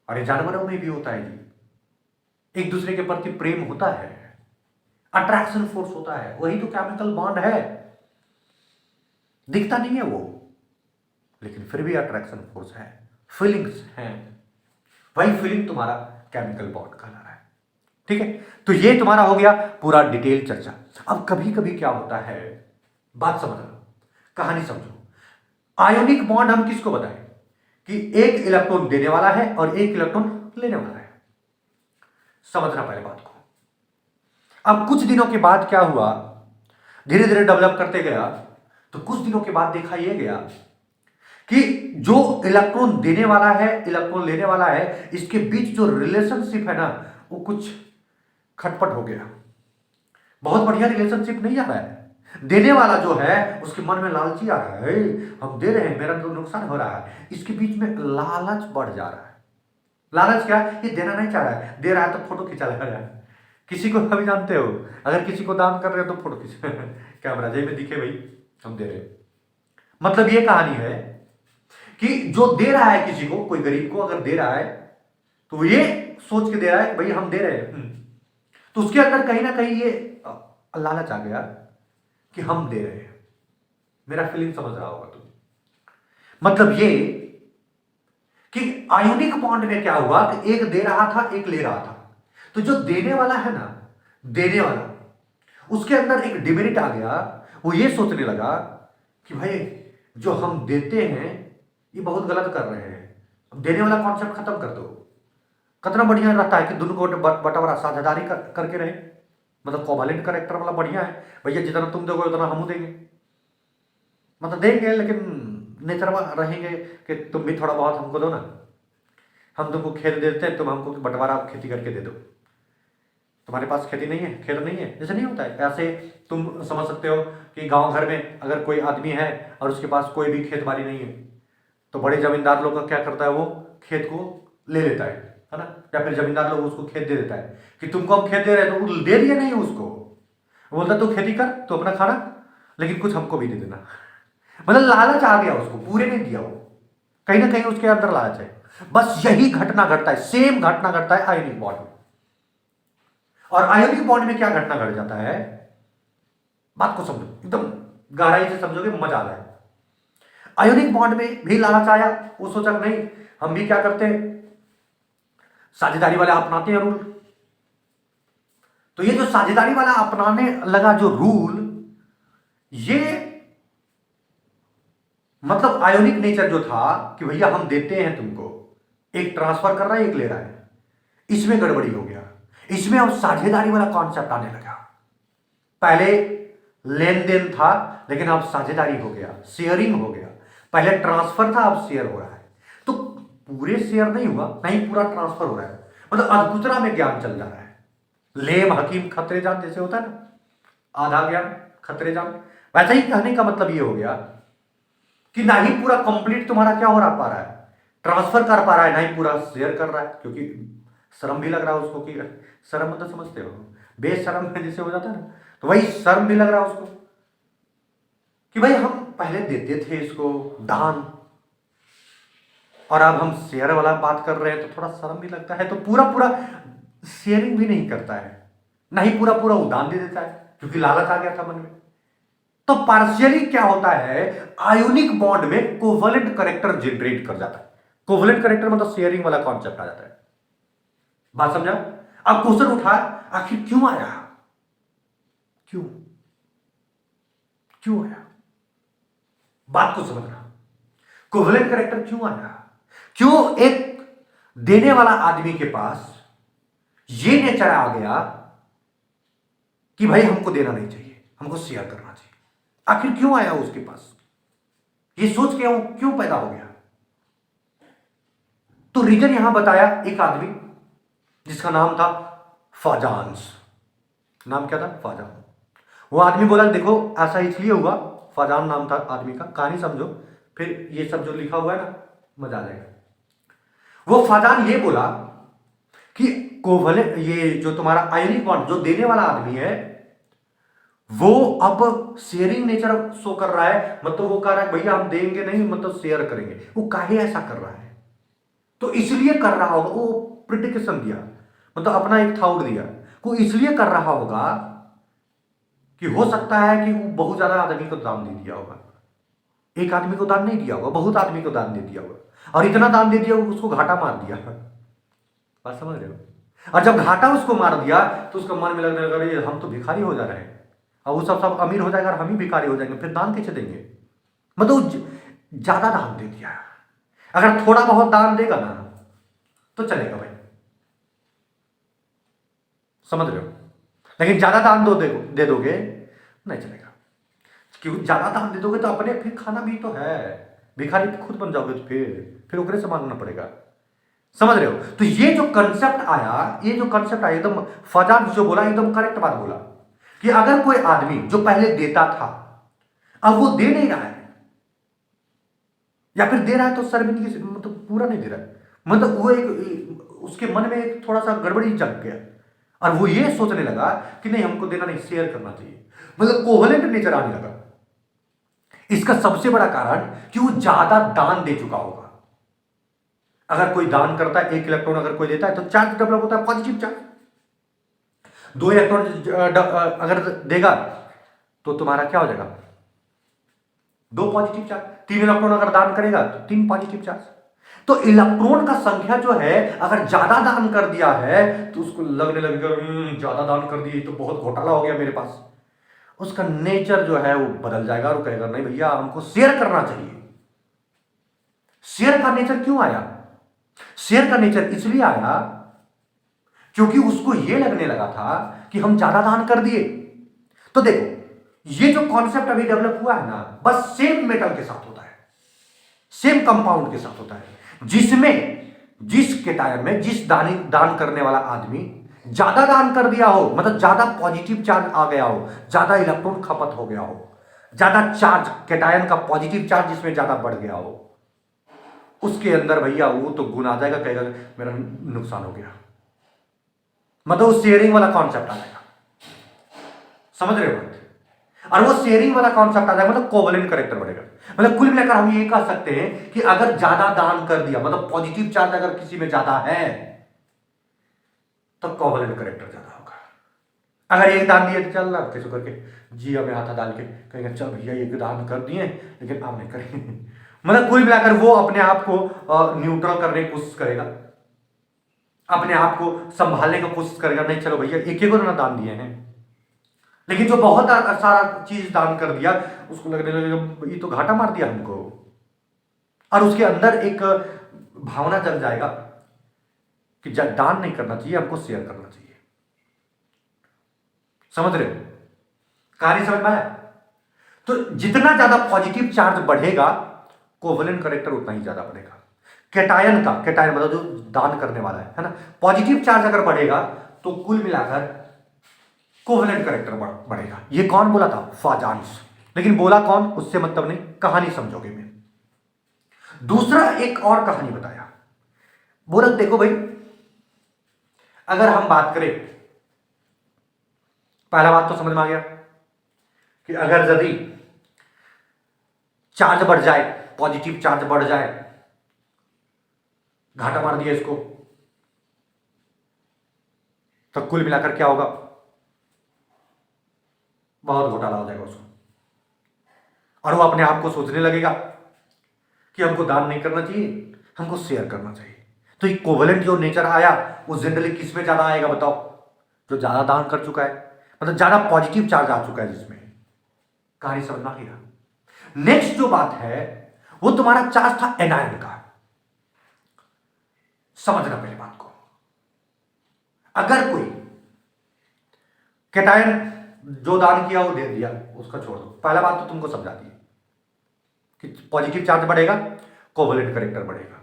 और ये जानवरों में भी होता है जी, एक दूसरे के प्रति प्रेम होता है, अट्रैक्शन फोर्स होता है, वही तो केमिकल बॉन्ड है। दिखता नहीं है वो, लेकिन फिर भी अट्रैक्शन फोर्स है, फीलिंग्स हैं, वही फीलिंग तुम्हारा केमिकल बॉन्ड कहला रहा है। ठीक है, तो ये तुम्हारा हो गया पूरा डिटेल चर्चा। अब कभी कभी क्या होता है, बात समझना, कहानी समझो। आयोनिक बॉन्ड हम किसको बताएं कि एक इलेक्ट्रॉन देने वाला है और एक इलेक्ट्रॉन लेने वाला है। समझना पहले बात को। अब कुछ दिनों के बाद क्या हुआ, धीरे धीरे डेवलप करते गया, तो कुछ दिनों के बाद देखा यह गया कि जो इलेक्ट्रॉन देने वाला है इलेक्ट्रॉन लेने वाला है, इसके बीच जो रिलेशनशिप है ना वो कुछ खटपट हो गया। बहुत बढ़िया रिलेशनशिप नहीं आ रहा है। देने वाला जो है उसके मन में लालची आ रहा है, हम दे रहे हैं मेरा तो नुकसान हो रहा है, इसके बीच में लालच बढ़ जा रहा है। लालच क्या? ये देना नहीं चाह रहा है, दे रहा है तो फोटो खिंचा लगा रहा है। किसी को अभी जानते हो, अगर किसी को दान कर रहे हो तो फोटो खींच कैमरा जेब में दिखे भाई हम दे रहे हैं। मतलब ये कहानी है कि जो दे रहा है किसी को, कोई गरीब को अगर दे रहा है तो ये सोच के दे रहा है भाई हम दे रहे हैं, तो उसके अंदर कहीं ना कहीं ये लालच आ गया कि हम दे रहे हैं। मेरा फीलिंग समझ रहा होगा तुम। मतलब ये कि आयोनिक बॉन्ड में क्या हुआ कि एक दे रहा था एक ले रहा था, तो जो देने वाला है ना, देने वाला, उसके अंदर एक डिमेरिट आ गया। वो ये सोचने लगा कि भाई जो हम देते हैं ये बहुत गलत कर रहे हैं, अब देने वाला कॉन्सेप्ट खत्म कर दो। कितना बढ़िया रहता है कि दोनों को बटाबरा साझेदारी करके रहे, मतलब कोवैलेंट करेक्टर वाला बढ़िया है। भैया जितना तुम दोगे उतना हम देंगे, मतलब देंगे लेकिन नेचर रहेंगे कि तुम भी थोड़ा बहुत हमको दो ना, हम तुमको खेत देते हैं तुम हमको बंटवारा खेती करके दे दो। तुम्हारे पास खेती नहीं है, खेत नहीं है, जैसे नहीं होता है ऐसे तुम समझ सकते हो कि गांव घर में अगर कोई आदमी है और उसके पास कोई भी खेत बाड़ी नहीं है तो बड़े जमींदार लोग का क्या करता है, वो खेत को ले लेता है ना, या फिर जमींदार लोग उसको खेत दे देता है कि तुमको हम खेत दे रहे हैं, तो दे दिया नहीं उसको, बोलता तू खेती कर तो अपना खाना, लेकिन कुछ हमको भी दे देना। मतलब लालच आ गया उसको, पूरे नहीं दिया वो, कहीं ना कहीं उसके अंदर लालच है। बस यही घटना घटता है, सेम घटना घटता है आयोनिक बॉन्ड में। और आयोनिक बॉन्ड में क्या घटना घट जाता है, बात को समझो, एकदम गहराई से समझोगे मजा आ जाए। आयोनिक बॉन्ड में भी लालच आया, वो सोचा नहीं हम भी क्या करते हैं, साझेदारी वाले अपनाते हैं रूल। तो ये जो साझेदारी वाला अपनाने लगा जो रूल, ये मतलब आयोनिक नेचर जो था कि भैया हम देते हैं तुमको, एक ट्रांसफर कर रहा है एक ले रहा है, इसमें गड़बड़ी हो गया। इसमें अब साझेदारी वाला कॉन्सेप्ट आने लगा। पहले लेन देन था लेकिन अब साझेदारी हो गया, शेयरिंग हो गया। पहले ट्रांसफर था अब शेयर हो रहा है। तो पूरे शेयर नहीं हुआ, नहीं पूरा ट्रांसफर हो रहा है, मतलब अधकुतरा में ज्ञान चल रहा है। लेम हकीम खतरे जान जैसे होता है ना, आधा ज्ञान खतरे जान। वैसे ही कहने का मतलब ये हो गया कि ना ही पूरा कंप्लीट तुम्हारा क्या हो रहा पा रहा है, ट्रांसफर कर पा रहा है, ना ही पूरा शेयर कर रहा है, क्योंकि शर्म भी लग रहा है उसको कि शर्म मतलब समझते हो, बेशर्म जैसे हो जाता है ना, तो वही शर्म भी लग रहा है उसको कि भाई हम पहले देते थे इसको दान और अब हम शेयर वाला बात कर रहे हैं, तो थोड़ा शर्म भी लगता है। तो पूरा पूरा शेयरिंग भी नहीं करता है, ना ही पूरा पूरा वो दान दे देता है, क्योंकि लालच आ गया था मन में। तो पार्शियली क्या होता है, आयोनिक बॉन्ड में कोवलेंट करेक्टर जनरेट कर जाता है। कोवलेंट करेक्टर मतलब शेयरिंग वाला कॉन्सेप्ट आ जाता है। बात समझा? अब क्वेश्चन उठा, आखिर क्यों आया, क्यों क्यों आया, बात को समझना। कोवलेंट करेक्टर क्यों आया, क्यों एक देने वाला आदमी के पास ये नेचर आ गया कि भाई हमको देना नहीं चाहिए, हमको शेयर करना चाहिए। आखिर क्यों आया उसके पास, ये सोच के क्यों पैदा हो गया। तो रीजन यहां बताया, एक आदमी जिसका नाम था फाजान्स। नाम क्या था? फाजान। वो आदमी बोला देखो ऐसा इसलिए हुआ, फाजान नाम था आदमी का, कहानी समझो, फिर ये सब जो लिखा हुआ है ना मजा आ जाएगा। वो फाजान ये बोला कि कोवलेंट, ये जो तुम्हारा आयनिक बॉन्ड जो देने वाला आदमी है, वो अब शेयरिंग नेचर शो कर रहा है, मतलब वो कह रहा है भैया हम देंगे नहीं, मतलब शेयर करेंगे। वो काहे ऐसा कर रहा है, तो इसलिए कर रहा होगा, वो प्रिडिकेशन दिया, मतलब अपना एक थाउट दिया, वो इसलिए कर रहा होगा कि हो सकता है कि वो बहुत ज्यादा आदमी को दान दे दिया होगा, एक आदमी को दान नहीं दिया होगा, बहुत आदमी को दान दे दिया होगा, और इतना दान दे दिया उसको घाटा मार दिया। बात समझ रहे हो? और जब घाटा उसको मार दिया तो उसका मन में लगने लगा हम तो भिखारी हो जा रहे हैं, और वो सब सब अमीर हो जाएगा और हम ही भिखारी हो जाएंगे, फिर दान कैसे देंगे। मतलब ज्यादा दान दे दिया। अगर थोड़ा बहुत दान देगा ना तो चलेगा भाई, समझ रहे हो, लेकिन ज्यादा दान दे दोगे नहीं चलेगा, क्योंकि ज्यादा दान दे दोगे तो अपने फिर खाना भी तो है, भिखारी खुद बन जाओगे, तो फिर ओकरे से मांगना पड़ेगा। समझ रहे हो? तो ये जो कंसेप्ट आया, ये जो कंसेप्ट आया एकदम फजान जो बोला एकदम करेक्ट बात बोला कि अगर कोई आदमी जो पहले देता था अब वो दे नहीं रहा है, या फिर दे रहा है तो शर्मिंदगी से, मतलब पूरा नहीं दे रहा है, मतलब वो एक उसके मन में एक थोड़ा सा गड़बड़ी जग गया और वो ये सोचने लगा कि नहीं हमको देना नहीं, शेयर करना चाहिए, मतलब कोवलेंट नेचर आने लगा। इसका सबसे बड़ा कारण कि वो ज्यादा दान दे चुका होगा। अगर कोई दान करता है 1 इलेक्ट्रॉन अगर कोई देता है तो चार्ज डेवलप होता है, पॉजिटिव चार्ज। 2 इलेक्ट्रॉन अगर देगा तो तुम्हारा क्या हो जाएगा, 2 पॉजिटिव चार्ज। 3 इलेक्ट्रॉन अगर दान करेगा तो 3 पॉजिटिव चार्ज। तो इलेक्ट्रॉन का संख्या जो है अगर ज्यादा दान कर दिया है तो उसको लगने लगेगा ज्यादा दान कर दिए तो बहुत घोटाला हो गया मेरे पास। उसका नेचर जो है वो बदल जाएगा और कहेगा नहीं भैया हमको शेयर करना चाहिए। शेयर का नेचर क्यों आया? शेयर का नेचर इसलिए आया क्योंकि उसको यह लगने लगा था कि हम ज्यादा दान कर दिए। तो देखो ये जो कॉन्सेप्ट अभी डेवलप हुआ है ना, बस सेम मेटल के साथ होता है, सेम कंपाउंड के साथ होता है, जिसमें जिस केटायन में जिस दान करने वाला आदमी ज्यादा दान कर दिया हो, मतलब ज्यादा पॉजिटिव चार्ज आ गया हो, ज्यादा इलेक्ट्रॉन खपत हो गया हो, ज्यादा चार्ज केटायन का पॉजिटिव चार्ज जिसमें ज्यादा बढ़ गया हो, उसके अंदर भैया वो तो गुण आ जाएगा, कहेगा मेरा नुकसान हो गया, मतलब शेयरिंग वाला कॉन्सेप्ट आ जाएगा। समझ रहे हो? और वो शेयरिंग वाला कॉन्सेप्ट आ जाएगा, मतलब कोवलेंट करेक्टर बढ़ेगा। मतलब कुल मिलाकर हम ये कह सकते हैं कि अगर ज्यादा दान कर दिया, मतलब पॉजिटिव चार्ज अगर किसी में ज्यादा है तो कोवलेंट करेक्टर ज्यादा होगा। अगर एक दान दिए तो चल रहा कैसे करके जिया में हाथा डाल के कहेंगे चल भैया एक दान कर दिए लेकिन आप नहीं करेंगे। मतलब कुल मिलाकर वो अपने आप को न्यूट्रल करने की कोशिश करेगा, अपने आप को संभालने की कोशिश करेगा, नहीं चलो भैया एक एक ना दान दिए हैं। लेकिन जो बहुत सारा चीज दान कर दिया उसको लगने लगेगा ये तो घाटा मार दिया हमको, और उसके अंदर एक भावना जग जाएगा कि दान नहीं करना चाहिए, हमको शेयर करना चाहिए। समझ रहे हो? कहानी समझ में आया? तो जितना ज्यादा पॉजिटिव चार्ज बढ़ेगा कोवलेंट करेक्टर उतना ही ज्यादा बढ़ेगा। कैटायन मतलब जो दान करने वाला है ना, पॉजिटिव चार्ज अगर बढ़ेगा तो कुल मिलाकर कोवेलेंट करेक्टर बढ़ेगा। ये कौन बोला था? फाजान्स। लेकिन बोला कौन, उससे मतलब नहीं, कहानी समझोगे मैं। दूसरा एक और कहानी बताया, बोला देखो भाई, अगर हम बात करें, पहला बात तो समझ में आ गया कि अगर यदि चार्ज बढ़ जाए, पॉजिटिव चार्ज बढ़ जाए, घाटा मार दिया इसको, तो कुल मिलाकर क्या होगा? बहुत घोटाला हो जाएगा उसको, और वो अपने आप को सोचने लगेगा कि हमको दान नहीं करना चाहिए, हमको शेयर करना चाहिए। तो ये कोवेलेंट जो नेचर आया वो जनरली किस में ज्यादा आएगा बताओ? जो ज्यादा दान कर चुका है, मतलब ज्यादा पॉजिटिव चार्ज आ चुका है जिसमें। कहानी समझना आएगा। नेक्स्ट जो बात है वो तुम्हारा चार्ज था एनायन का। समझना पहले बात को। अगर कोई कैटायन जो दान किया वो दे दिया, उसका छोड़ दो, पहला बात तो तुमको समझा दी कि पॉजिटिव चार्ज बढ़ेगा, कोवेलेंट करेक्टर बढ़ेगा।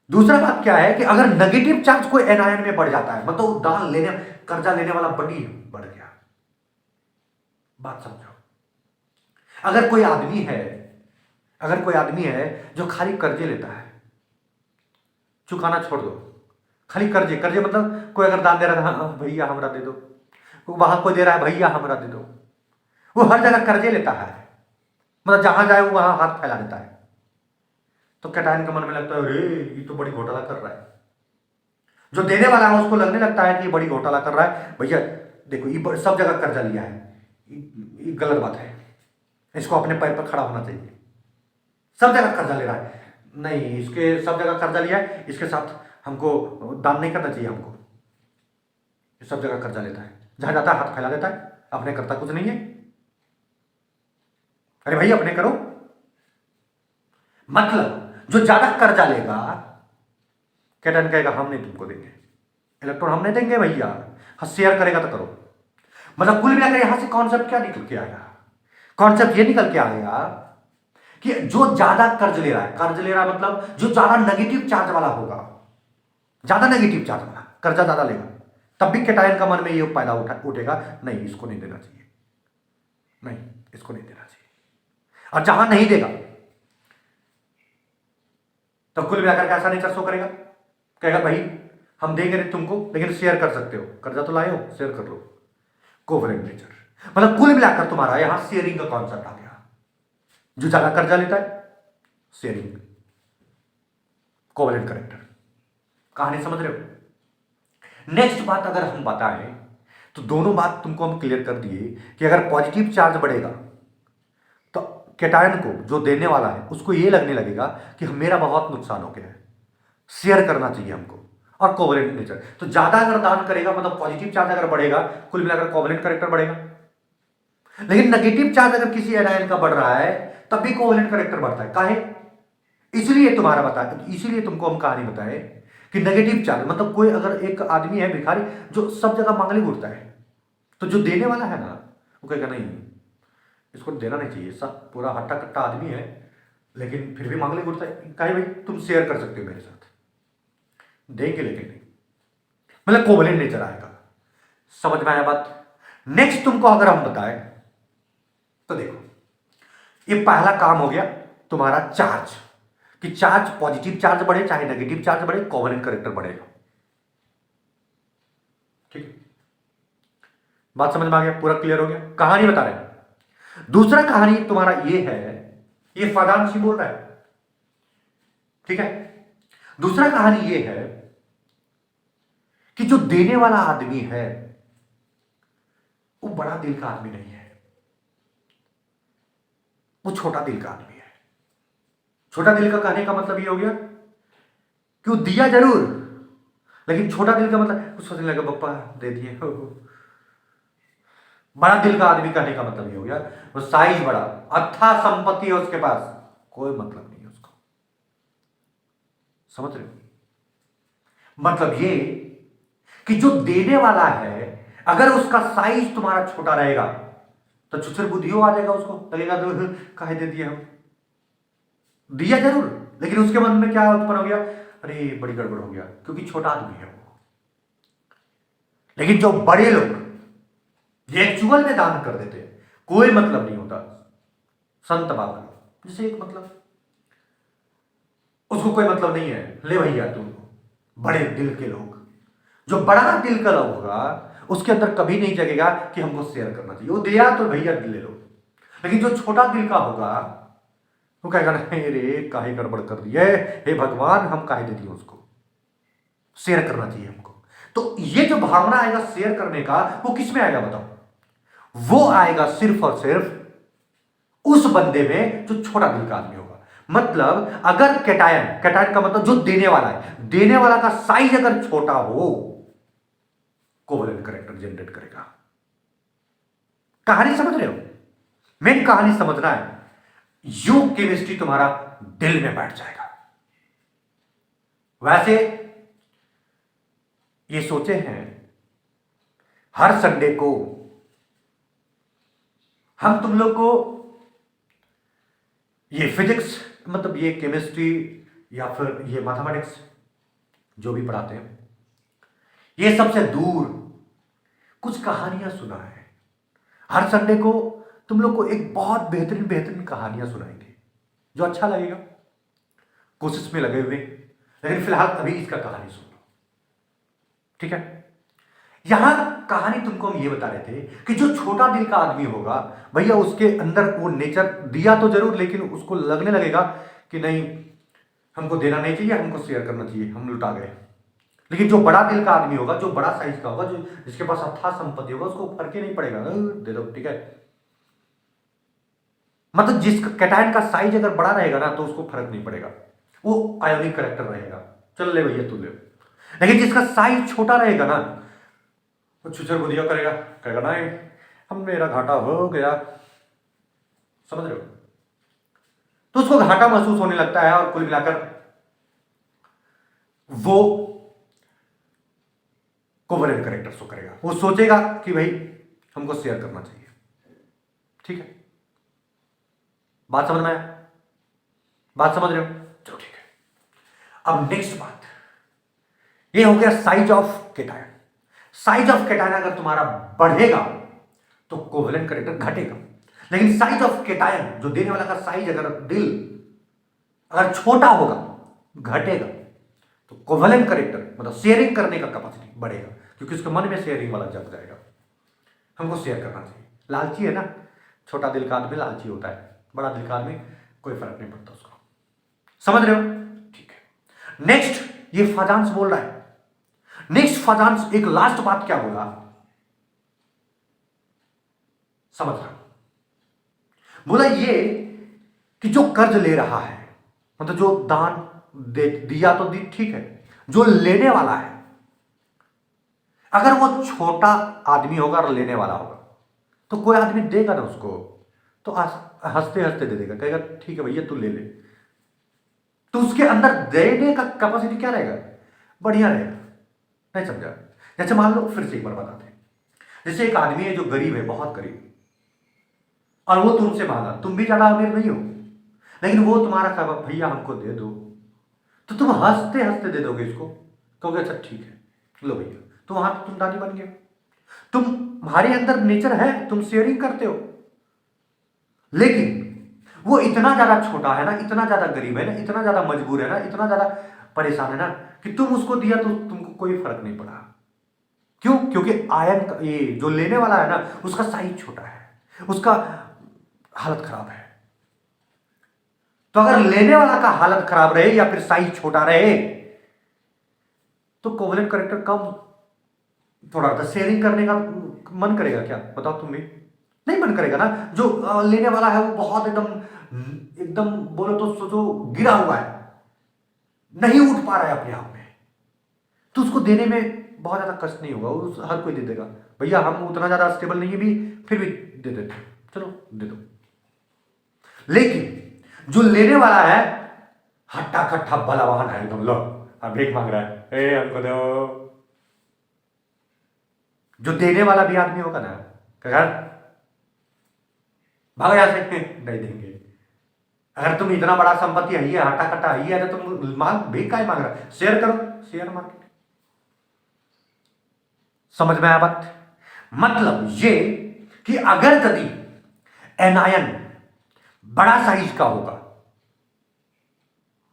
दूसरा बात क्या है कि अगर नेगेटिव चार्ज कोई एनायन में बढ़ जाता है, मतलब दान लेने, कर्जा लेने वाला बड़ी बढ़ गया। बात समझो। अगर कोई आदमी है, अगर कोई आदमी है जो खाली कर्जे लेता है, चुकाना छोड़ दो, खाली कर्जे कर्जे, मतलब कोई अगर दान दे रहा है, हाँ भैया हमरा दे दो, वहां कोई दे रहा है, भैया हमरा दे दो, वो हर जगह कर्जे लेता है, मतलब जहां जाए वो वहां हाथ फैला देता है। तो कैटायन के मन में लगता है अरे ये तो बड़ी घोटाला कर रहा है। जो देने वाला है उसको लगने लगता है कि ये बड़ी घोटाला कर रहा है, भैया देखो ये सब जगह कर्जा लिया है, ये गलत बात है, इसको अपने पैर पर खड़ा होना चाहिए। सब जगह कर्जा ले रहा है, नहीं इसके सब जगह कर्जा लिया है, इसके साथ हमको दान नहीं करना चाहिए हमको। ये सब जगह कर्जा लेता है, जहां जाता है हाथ फैला देता है, अपने करता कुछ नहीं है। अरे भाई अपने करो। मतलब जो ज्यादा कर्जा लेगा, कैटायन कहेगा हम नहीं तुमको देंगे, इलेक्ट्रॉन हम नहीं देंगे भैया, हाँ शेयर करेगा तो करो। मतलब कुल मिलाकर यहां से कॉन्सेप्ट क्या निकल के आया? कॉन्सेप्ट ये निकल के आया कि जो ज्यादा कर्ज ले रहा है, कर्ज ले रहा है मतलब जो ज्यादा नेगेटिव चार्ज वाला होगा, ज्यादा नेगेटिव चार्ज वाला कर्जा ज्यादा लेगा, तब भी कैटायन का मन में ये पैदा उठेगा, नहीं इसको नहीं देना चाहिए, नहीं इसको नहीं देना चाहिए। और जहां नहीं देगा तो कुल मिलाकर कैसा नेचर शो करेगा? कहेगा भाई हम देंगे नहीं तुमको, लेकिन शेयर कर सकते हो, कर्जा तो लाए हो शेयर कर लो। कोवेलेंट नेचर, मतलब कुल मिलाकर तुम्हारा यहां शेयरिंग का कॉन्सेप्ट आ गया। जो ज्यादा कर्जा लेता है शेयरिंग, कोवेलेंट करेक्टर। कहानी समझ रहे हो? नेक्स्ट बात अगर हम बताएं तो दोनों बात तुमको हम क्लियर कर दिए कि अगर पॉजिटिव चार्ज बढ़ेगा तो कैटायन को जो देने वाला है उसको ये लगने लगेगा कि मेरा बहुत नुकसान हो गया है, शेयर करना चाहिए हमको। और कोवेलेंट नेचर तो ज्यादा अगर दान करेगा, मतलब पॉजिटिव चार्ज अगर बढ़ेगा, कुल मिलाकर कोवेलेंट करेक्टर बढ़ेगा। लेकिन नेगेटिव चार्ज अगर किसी एनायन का बढ़ रहा है तब भी कोवेलेंट करेक्टर बढ़ता है। काहे? इसलिए तुम्हारा बताया, इसीलिए तुमको हम कहानी बताए कि नेगेटिव चार्ज मतलब कोई अगर एक आदमी है भिखारी जो सब जगह मांगने घूरता है, तो जो देने वाला है ना वो कहेगा नहीं इसको देना नहीं चाहिए, सब पूरा हट्टा कट्टा आदमी है लेकिन फिर भी मांगने घूरता है, कहे भाई तुम शेयर कर सकते हो मेरे साथ, देंगे लेकिन नहीं, मतलब कोवेलेंट नेचर आएगा। समझ में आया बात? नेक्स्ट तुमको अगर हम बताएं तो देखो, ये पहला काम हो गया तुम्हारा चार्ज, कि चार्ज पॉजिटिव चार्ज बढ़े चाहे नेगेटिव चार्ज बढ़े, कोवेलेंट करेक्टर बढ़ेगा। ठीक, बात समझ में आ गया? पूरा क्लियर हो गया? कहानी बता रहे हैं। दूसरा कहानी तुम्हारा ये है, ये फादान सी बोल रहा है, ठीक है। दूसरा कहानी ये है कि जो देने वाला आदमी है वो बड़ा दिल का आदमी नहीं है, वो छोटा दिल का आदमी है। छोटा दिल का कहने का मतलब ये हो गया कि वो दिया जरूर, लेकिन छोटा दिल का मतलब कुछ सोचने लगा पप्पा दे दिए। बड़ा दिल का आदमी कहने का मतलब ये हो गया वो साइज बड़ा, अथाह संपत्ति है उसके पास, कोई मतलब नहीं है उसको। समझ रहे हो? मतलब ये कि जो देने वाला है अगर उसका साइज तुम्हारा छोटा रहेगा तो छुछर बुद्धियों आ जाएगा, उसको लगेगा तो काहे दे दिए हम, दिया जरूर लेकिन उसके मन में क्या उत्पन्न हो गया, अरे बड़ी गड़बड़ हो गया, क्योंकि छोटा आदमी है वो। लेकिन जो बड़े लोग ये एक्चुअल में दान कर देते हैं, कोई मतलब नहीं होता। संत बाबा जैसे एक मतलब उसको कोई मतलब नहीं है, ले भैया तुम बड़े दिल के लोग, जो बड़ा दिल का लोग होगा उसके अंदर कभी नहीं जगेगा कि हमको शेयर करना चाहिए, वो दिया तो भैया ले लो। लेकिन जो छोटा दिल का होगा वो कहेगा नहीं रे काहे गड़बड़ कर दी है, हे भगवान हम काहे दे दिए उसको, शेयर करना चाहिए हमको। तो ये जो भावना आएगा शेयर करने का, वो किस में आएगा बताओ? वो आएगा सिर्फ और सिर्फ उस बंदे में जो छोटा दिल का आदमी होगा। मतलब अगर कैटायन, कैटायन का मतलब जो देने वाला है, देने वाला का साइज अगर छोटा हो, कोवलेंट करेक्टर जनरेट करेगा। कहानी समझ रहे हो? मेन कहानी समझना है, यू केमिस्ट्री तुम्हारा दिल में बैठ जाएगा। वैसे ये सोचे हैं हर संडे को हम तुम लोग को ये फिजिक्स, मतलब ये केमिस्ट्री या फिर ये मैथमेटिक्स जो भी पढ़ाते हैं, ये सबसे दूर कुछ कहानियां सुना है। हर संडे को तुम लोग को एक बहुत बेहतरीन बेहतरीन कहानियां सुनाएंगे, जो अच्छा लगेगा। कोशिश में लगे हुए, लेकिन फिलहाल अभी इसका कहानी सुन लो, ठीक है? यहां कहानी तुमको हम ये बता रहे थे कि जो छोटा दिल का आदमी होगा भैया, उसके अंदर वो नेचर दिया तो जरूर, लेकिन उसको लगने लगेगा कि नहीं हमको देना नहीं चाहिए, हमको शेयर करना चाहिए, हम लुटा गए। लेकिन जो बड़ा दिल का आदमी होगा, जो बड़ा साइज का होगा, जो जिसके पास अथाह संपत्ति होगा, उसको फर्क ही नहीं पड़ेगा, दे दो, ठीक है। मतलब जिसका कैटायन का साइज अगर बड़ा रहेगा ना तो उसको फर्क नहीं पड़ेगा, वो आयोनिक करेक्टर रहेगा, चल ले भैया तू ले। लेकिन जिसका साइज छोटा रहेगा ना, वो छुछर बुदिया करेगा, कहेगा नहीं हम मेरा घाटा हो गया, समझ रहे हो? तो उसको घाटा महसूस होने लगता है और कुल मिलाकर वो कोवलेंट करेक्टर शो करेगा। वो सोचेगा कि भाई हमको शेयर करना चाहिए, ठीक है? बात समझ में आया? बात समझ रहे हो? चलो ठीक है। अब नेक्स्ट बात, ये हो गया size of cation. Size of cation अगर तुम्हारा बढ़ेगा तो कोवलेंट करेक्टर घटेगा। लेकिन साइज ऑफ कैटायन, जो देने वाला का साइज अगर दिल अगर छोटा होगा, घटेगा, तो कोवलेंट करेक्टर मतलब शेयरिंग करने का कैपेसिटी बढ़ेगा, क्योंकि उसके मन में शेयरिंग वाला जग जाएगा, हमको शेयर करना चाहिए। लालची है ना, छोटा दिल का आदमी लालची होता है, बड़ा दिल का आदमी कोई फर्क नहीं पड़ता उसको, समझ रहे हो? ठीक है। नेक्स्ट ये फाजांस बोल रहा है, नेक्स्ट फाजांस एक लास्ट बात क्या बोला, समझ रहा? बोला ये कि जो कर्ज ले रहा है, मतलब जो दान दिया तो दी, ठीक है, जो लेने वाला है अगर वो छोटा आदमी होगा और लेने वाला होगा, तो कोई आदमी देगा ना उसको, तो हंसते हंसते दे देगा, कहेगा ठीक है भैया तू ले ले। तो उसके अंदर देने का कैपेसिटी क्या रहेगा? बढ़िया रहेगा। नहीं समझा? जैसे मान लो, फिर से एक बार बताते हैं, जैसे एक आदमी है जो गरीब है, बहुत गरीब, और वो तुमसे मांगा, तुम भी ज्यादा अमीर नहीं हो, लेकिन वो तुम्हारा कहा भैया हमको दे दो, तो तुम हंसते हंसते दे दोगे इसको, कहोगे अच्छा ठीक है लो भैया, तो वहां तो तुम दानी बन गए। तुम्हारे अंदर नेचर है, तुम शेयरिंग करते हो, लेकिन वो इतना ज्यादा छोटा है ना, इतना ज्यादा गरीब है ना, इतना ज्यादा मजबूर है ना, इतना ज्यादा परेशान है ना, कि तुम उसको दिया तो तुमको कोई फर्क नहीं पड़ा। क्यों? क्योंकि आयन का ये जो लेने वाला है ना, उसका साइज छोटा है, उसका हालत खराब है। तो अगर लेने वाला का हालत खराब रहे या फिर साइज छोटा रहे, तो कोवलेंट करेक्टर कम, थोड़ा सा शेयरिंग करने का मन करेगा क्या? बताओ तुम भी, नहीं मन करेगा ना। जो लेने वाला है वो बहुत एकदम एकदम बोलो तो सोचो गिरा हुआ है, नहीं उठ पा रहा है अपने आप में, तो उसको देने में बहुत ज्यादा कष्ट नहीं होगा, हर कोई दे देगा। भैया हम उतना ज्यादा स्टेबल नहीं है भी, फिर भी दे देते, चलो दे दो। लेकिन जो लेने वाला है हट्टा कट्टा बलवान है एकदम, लो अब भीख मांग रहा है, ए हमको दो। जो देने वाला भी आदमी होगा ना, कहेगा भाग यहां से, नहीं देंगे। अगर तुम इतना बड़ा संपत्ति है, हट्टा कट्टा है तो तुम मांग भीख काहे मांग रहा है? शेयर करो, शेयर मार्केट। समझ में आया बात? मतलब ये कि अगर यदि एनायन बड़ा साइज का होगा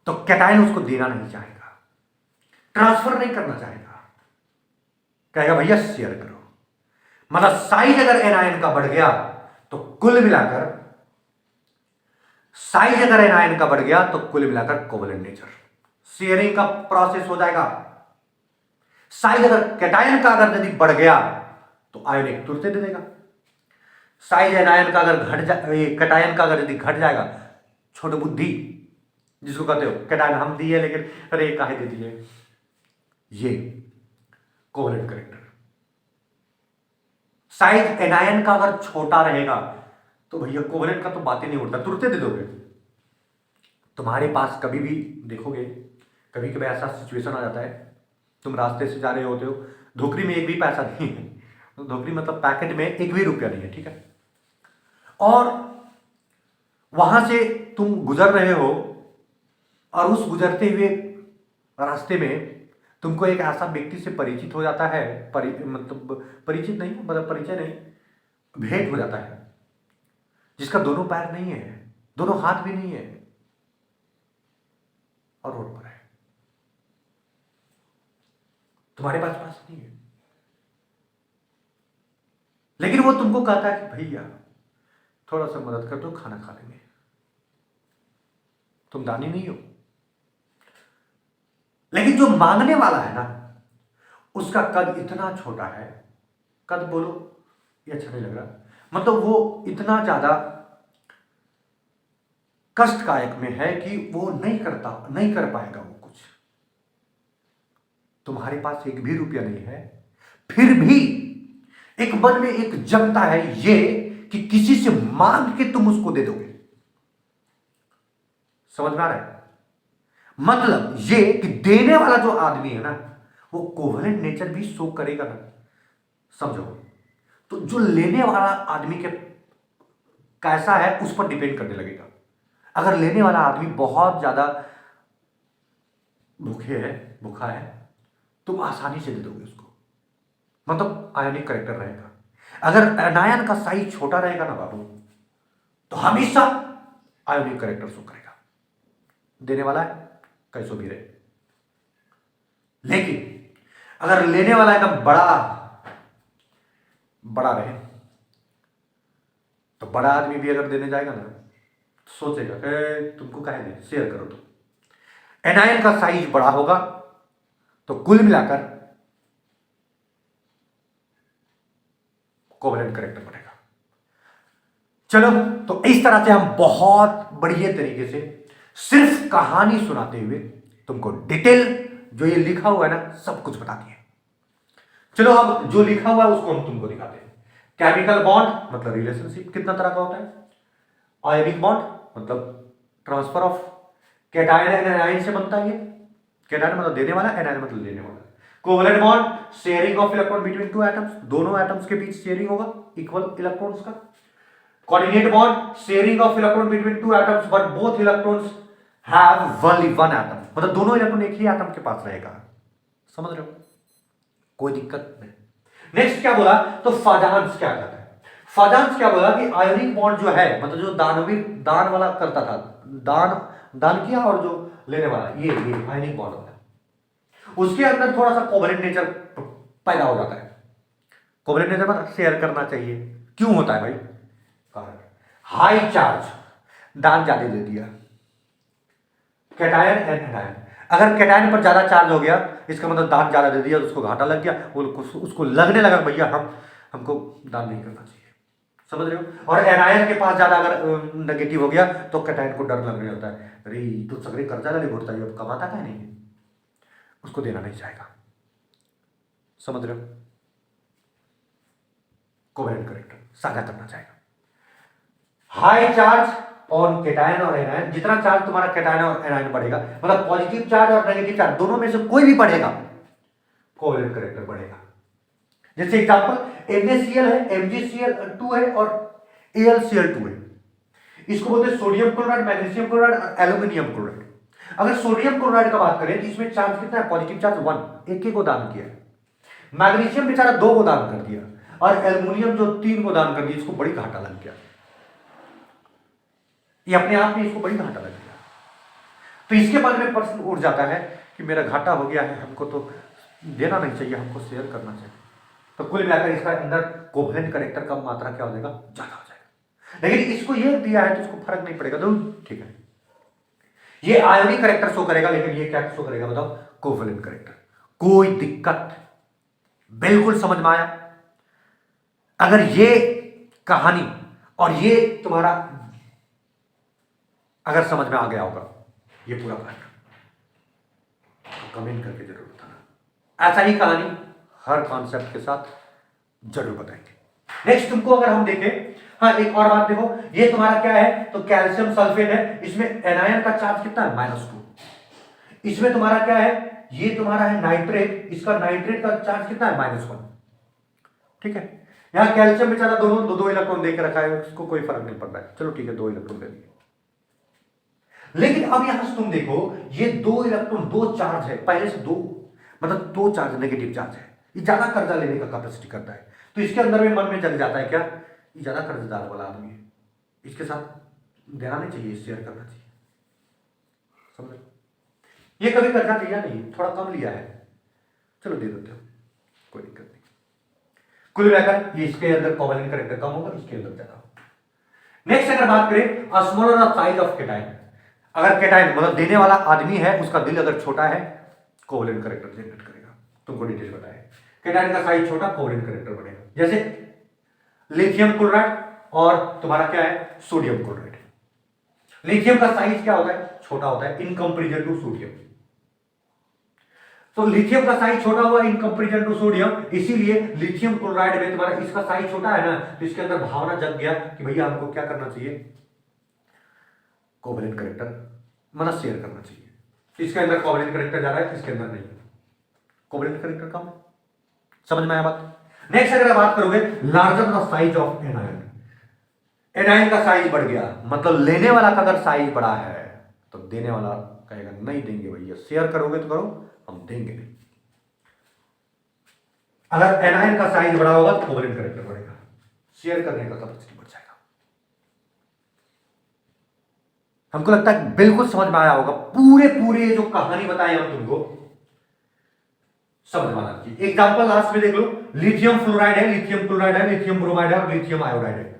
तो कैटायन उसको देना नहीं चाहेगा, ट्रांसफर नहीं करना चाहेगा, कहेगा भैया शेयर करो। मतलब साइज अगर एनायन का बढ़ गया तो कुल मिलाकर कोवलेंट नेचर, शेयरिंग का प्रोसेस हो जाएगा। साइज अगर कैटायन का अगर यदि बढ़ गया तो आयोनिक तुरंत दे देगा। साइज एनायन का अगर कैटायन का अगर यदि घट जाएगा, छोटे बुद्धि जिसको कहते हो, कैटायन हम दिए लेकिन अरे काहे दे दिए, ये कोवलेंट करेक्टर। साइज एनायन का अगर छोटा रहेगा तो भैया कोवलेंट का तो बात ही नहीं उठता, तुरंत दे दोगे। तुम्हारे पास कभी भी देखोगे, कभी कभी ऐसा सिचुएशन आ जाता है, तुम रास्ते से जा रहे होते हो, धोकरी में एक भी पैसा नहीं है, तो धोकरी मतलब पैकेट में एक भी रुपया नहीं है, ठीक है, और वहां से तुम गुजर रहे हो और उस गुजरते हुए रास्ते में तुमको एक ऐसा व्यक्ति से परिचित हो जाता है, मतलब परिचित नहीं, मतलब परिचय नहीं, भेंट हो जाता है, जिसका दोनों पैर नहीं है, दोनों हाथ भी नहीं है और रोड पर है, तुम्हारे पास नहीं है, लेकिन वो तुमको कहता है कि भैया थोड़ा सा मदद कर दो, खाना खा लेंगे। तुम दानी नहीं हो, लेकिन जो मांगने वाला है ना, उसका कद इतना छोटा है, कद बोलो ये अच्छा नहीं लग रहा, मतलब वो इतना ज्यादा कष्टकायक में है कि वो नहीं कर पाएगा वो कुछ। तुम्हारे पास एक भी रुपया नहीं है, फिर भी एक मन में एक जगता है ये कि किसी से मांग के तुम उसको दे दोगे। समझ में आ रहा है? मतलब ये कि देने वाला जो आदमी है ना, वो कोवलेंट नेचर भी शो करेगा ना, समझो। तो जो लेने वाला आदमी के कैसा है उस पर डिपेंड करने लगेगा। अगर लेने वाला आदमी बहुत ज्यादा भूखा है, तुम आसानी से दे दोगे उसको, मतलब आयनिक करेक्टर रहेगा। अगर एनायन का साइज छोटा रहेगा ना बाबू, तो हमेशा आयोनिक करेक्टर शो करेगा, देने वाला है कैसो भी रहे। लेकिन अगर लेने वाला एकदम बड़ा रहे, तो बड़ा आदमी भी अगर देने जाएगा ना, तो सोचेगा कि तुमको काहे दे, शेयर करो। तो एनायन का साइज बड़ा होगा तो कुल मिलाकर कोवलेंट करेक्टर बनेगा। चलो, तो इस तरह से हम बहुत बढ़िया तरीके से सिर्फ कहानी सुनाते हुए तुमको डिटेल जो ये लिखा हुआ है ना, सब कुछ बता दिए। चलो अब जो लिखा हुआ है उसको हम तुमको दिखाते हैं। केमिकल बॉन्ड मतलब रिलेशनशिप कितना तरह का होता है। आयनिक बॉन्ड मतलब transfer of cation and anion से बनता है। ये कैटायन मतलब देने वाला, एनायन मतलब लेने वाला। Covalent bond sharing of electron between two atoms, दोनों एटम्स के बीच शेयरिंग होगा इक्वल इलेक्ट्रॉन्स का। Coordinate bond sharing of electron between two atoms but both electrons have only one atom, मतलब दोनों इलेक्ट्रॉन एक ही एटम के पास रहेगा। समझ रहे हो? कोई दिक्कत नहीं। नेक्स्ट क्या बोला, तो फाजांस क्या कहता है। फाजांस क्या बोला कि आयोनिक बॉन्ड जो है, मतलब जो दान वाला करता था, दान किया और जो लेने वाला, ये आयोनिक बॉन्ड होता है, उसके अंदर थोड़ा सा कोवलेंट नेचर पैदा हो जाता है। कोवलेंट नेचर मतलब शेयर करना चाहिए। क्यों होता है भाई? कारण हाई चार्ज, दान ज्यादा दे दिया, कैटायन एंड एनायन। अगर कैटायन पर ज्यादा चार्ज हो गया, इसका मतलब दान ज्यादा दे दिया, तो उसको घाटा लग गया, उसको लगने लगा भैया हमको दान नहीं करना चाहिए। समझ रहे हो? और एनायन के पास ज्यादा अगर नेगेटिव हो गया तो कैटायन को डर लगने लगता है, अरे तो सगरे कर्जा ले घुटता है, अब कमाता क्या नहीं, उसको देना नहीं चाहेगा। समझ रहे हो? कोवलेंट करेक्टर साझा करना चाहेगा। हाई चार्ज ऑन कैटायन और एनायन, जितना चार्ज तुम्हारा कैटायन और एनायन बढ़ेगा, मतलब पॉजिटिव चार्ज और नेगेटिव चार्ज दोनों में से कोई भी बढ़ेगा, कोवलेंट करेक्टर बढ़ेगा। जैसे एग्जांपल NaCl है, MgCl2 है और AlCl2 है। इसको बोलते हैं सोडियम क्लोराइड, मैग्नीशियम क्लोराइड और एल्यूमिनियम क्लोराइड। अगर सोडियम क्लोराइड का बात करें तो इसमें चार्ज कितना है? पॉजिटिव चार्ज 1, एक को दान किया है। मैग्नीशियम बेचारा 2 को दान कर दिया। और एल्युमिनियम जो 3 को दान कर दिया, इसको बड़ी घाटा लग गया, ये अपने आप में इसको बड़ी घाटा लग गया। तो इसके बाद में प्रश्न उठ जाता है कि मेरा घाटा हो गया है, हमको तो देना नहीं चाहिए, हमको शेयर करना चाहिए। तो कुल मिलाकर इसका अंदर कोवेलेंट करेक्टर का मात्रा क्या हो जाएगा, ज्यादा हो जाएगा। लेकिन इसको ये दिया है तो इसको फर्क नहीं पड़ेगा, तो ठीक है, ये आयोनिक करेक्टर शो करेगा, लेकिन ये क्या शो करेगा बताओ, कोवेलेंट करेक्टर। कोई दिक्कत, बिल्कुल समझ में आया। अगर ये कहानी और ये तुम्हारा अगर समझ में आ गया होगा ये पूरा पार्ट, तो कमेंट करके जरूर बताना। ऐसा ही कहानी हर कॉन्सेप्ट के साथ जरूर बताएंगे। नेक्स्ट तुमको अगर हम देखें, हाँ एक और बात देखो, ये तुम्हारा क्या है, तो कैल्शियम सल्फेट है, इसमें एनायन का चार्ज कितना है, -2। इसमें तुम्हारा क्या है, ये तुम्हारा है नाइट्रेट, इसका नाइट्रेट का चार्ज कितना है, -1। ठीक है, यहां कैल्शियम बेचारा दोनों दो इलेक्ट्रॉन देकर रखा है, उसको कोई फर्क नहीं पड़ रहा है, चलो ठीक है 2 इलेक्ट्रॉन दे दिए। लेकिन अब यहां से तुम देखो, ये 2 इलेक्ट्रॉन 2 चार्ज है, पहले से 2 मतलब 2 चार्ज नेगेटिव चार्ज है, ये ज्यादा कर्जा लेने का कैपेसिटी करता है। तो इसके अंदर में मन में जग जाता है क्या, ये ज्यादा कर्जदार वाला आदमी है, इसके साथ देना नहीं चाहिए, शेयर करना चाहिए। समझ, ये कभी कर्जा लिया नहीं, थोड़ा कम लिया है, चलो दे देते हो, कोई दिक्कत नहीं। कुल मिलाकर ये इसके अंदर कोवेलेंट करेक्टर कम होगा, इसके अंदर ज्यादा होगा। नेक्स्ट अगर बात करें स्मॉलर साइज ऑफ केटाइन, अगर केटाइन मतलब देने वाला आदमी है, उसका दिल अगर छोटा है, कोवेलेंट करेक्टर जनरेट करेगा। तुमको डिटेल बताया, केटाइन का साइज छोटा, कोवेलेंट करेक्टर बनेगा। जैसे लिथियम क्लोराइड और तुम्हारा क्या है, सोडियम क्लोराइड। लिथियम का साइज क्या होता है, छोटा होता है इन कंपेरिजन टू सोडियम। तो लिथियम का साइज छोटा हुआ इन कंपेरिजन टू सोडियम, इसीलिए लिथियम क्लोराइड में तुम्हारा इसका साइज छोटा है ना, तो इसके अंदर भावना जग गया कि भैया हमको क्या करना चाहिए, कोवेलेंट करेक्टर मतलब शेयर करना चाहिए। इसके अंदर कोवेलेंट करेक्टर ज्यादा है, इसके अंदर नहीं, कोवेलेंट करेक्टर कम। समझ में आया बात। नेक्स्ट अगर बात करोगे larger the size of anion, anion का साइज बढ़ गया, मतलब लेने वाला का अगर साइज बड़ा है तो देने वाला कहेगा नहीं देंगे भैया, शेयर करोगे तो करो, हम देंगे नहीं। अगर एनायन का साइज बड़ा होगा तो कोवेलेंट करेक्टर बढ़ेगा, शेयर करने का कैपेसिटी बढ़ जाएगा। हमको लगता है बिल्कुल समझ में आया होगा, पूरे जो कहानी बताई हम तुमको समझ में आना चाहिए। एग्जांपल लास्ट में देख लो, लिथियम फ्लोराइड है, लिथियम क्लोराइड है, लिथियम ब्रोमाइड है और लिथियम आयोडाइड है।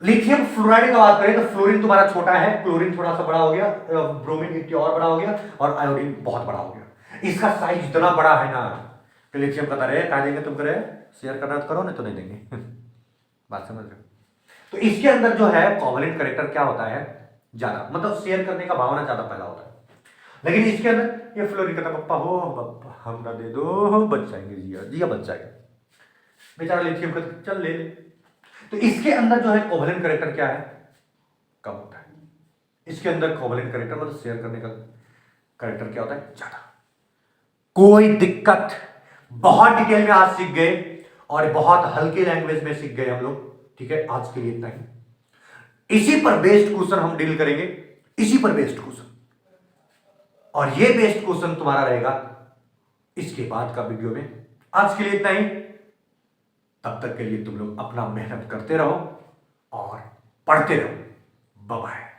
लिथियम फ्लोराइड का बात करें तो फ्लोरीन तुम्हारा छोटा है, क्लोरीन थोड़ा सा बड़ा हो गया, ब्रोमीन एक और बड़ा हो गया और आयोडीन बहुत बड़ा हो गया। इसका साइज इतना बड़ा है ना, तो लिथियम का तरह कहा देंगे तुम करे शेयर करना तो करो, नहीं तो नहीं देंगे। बात समझ रहे हो। तो इसके अंदर जो है कोवेलेंट करेक्टर क्या होता है, ज्यादा, मतलब शेयर करने का भावना ज्यादा पैदा होता है। लेकिन इसके अंदर ये फ्लोरीन कहता पप्पा हो पप्पा हमरा दे दो, बच जाएंगे, जिया जिया बच जाएगा, बेचारा लिथियम का चल ले। तो इसके अंदर जो है कोवेलेंट करेक्टर क्या है, कम होता है। इसके अंदर कोवेलेंट करेक्टर मतलब शेयर करने का करेक्टर क्या होता है, ज्यादा। कोई दिक्कत, बहुत डिटेल में आज सीख गए और बहुत हल्के लैंग्वेज में सीख गए हम लोग। ठीक है, आज के लिए इतना ही। इसी पर बेस्ड क्वेश्चन हम डील करेंगे, इसी पर बेस्ड क्वेश्चन, और ये बेस्ड क्वेश्चन तुम्हारा रहेगा इसके बाद का वीडियो में। आज के लिए इतना ही, तब तक के लिए तुम लोग अपना मेहनत करते रहो और पढ़ते रहो। Bye bye.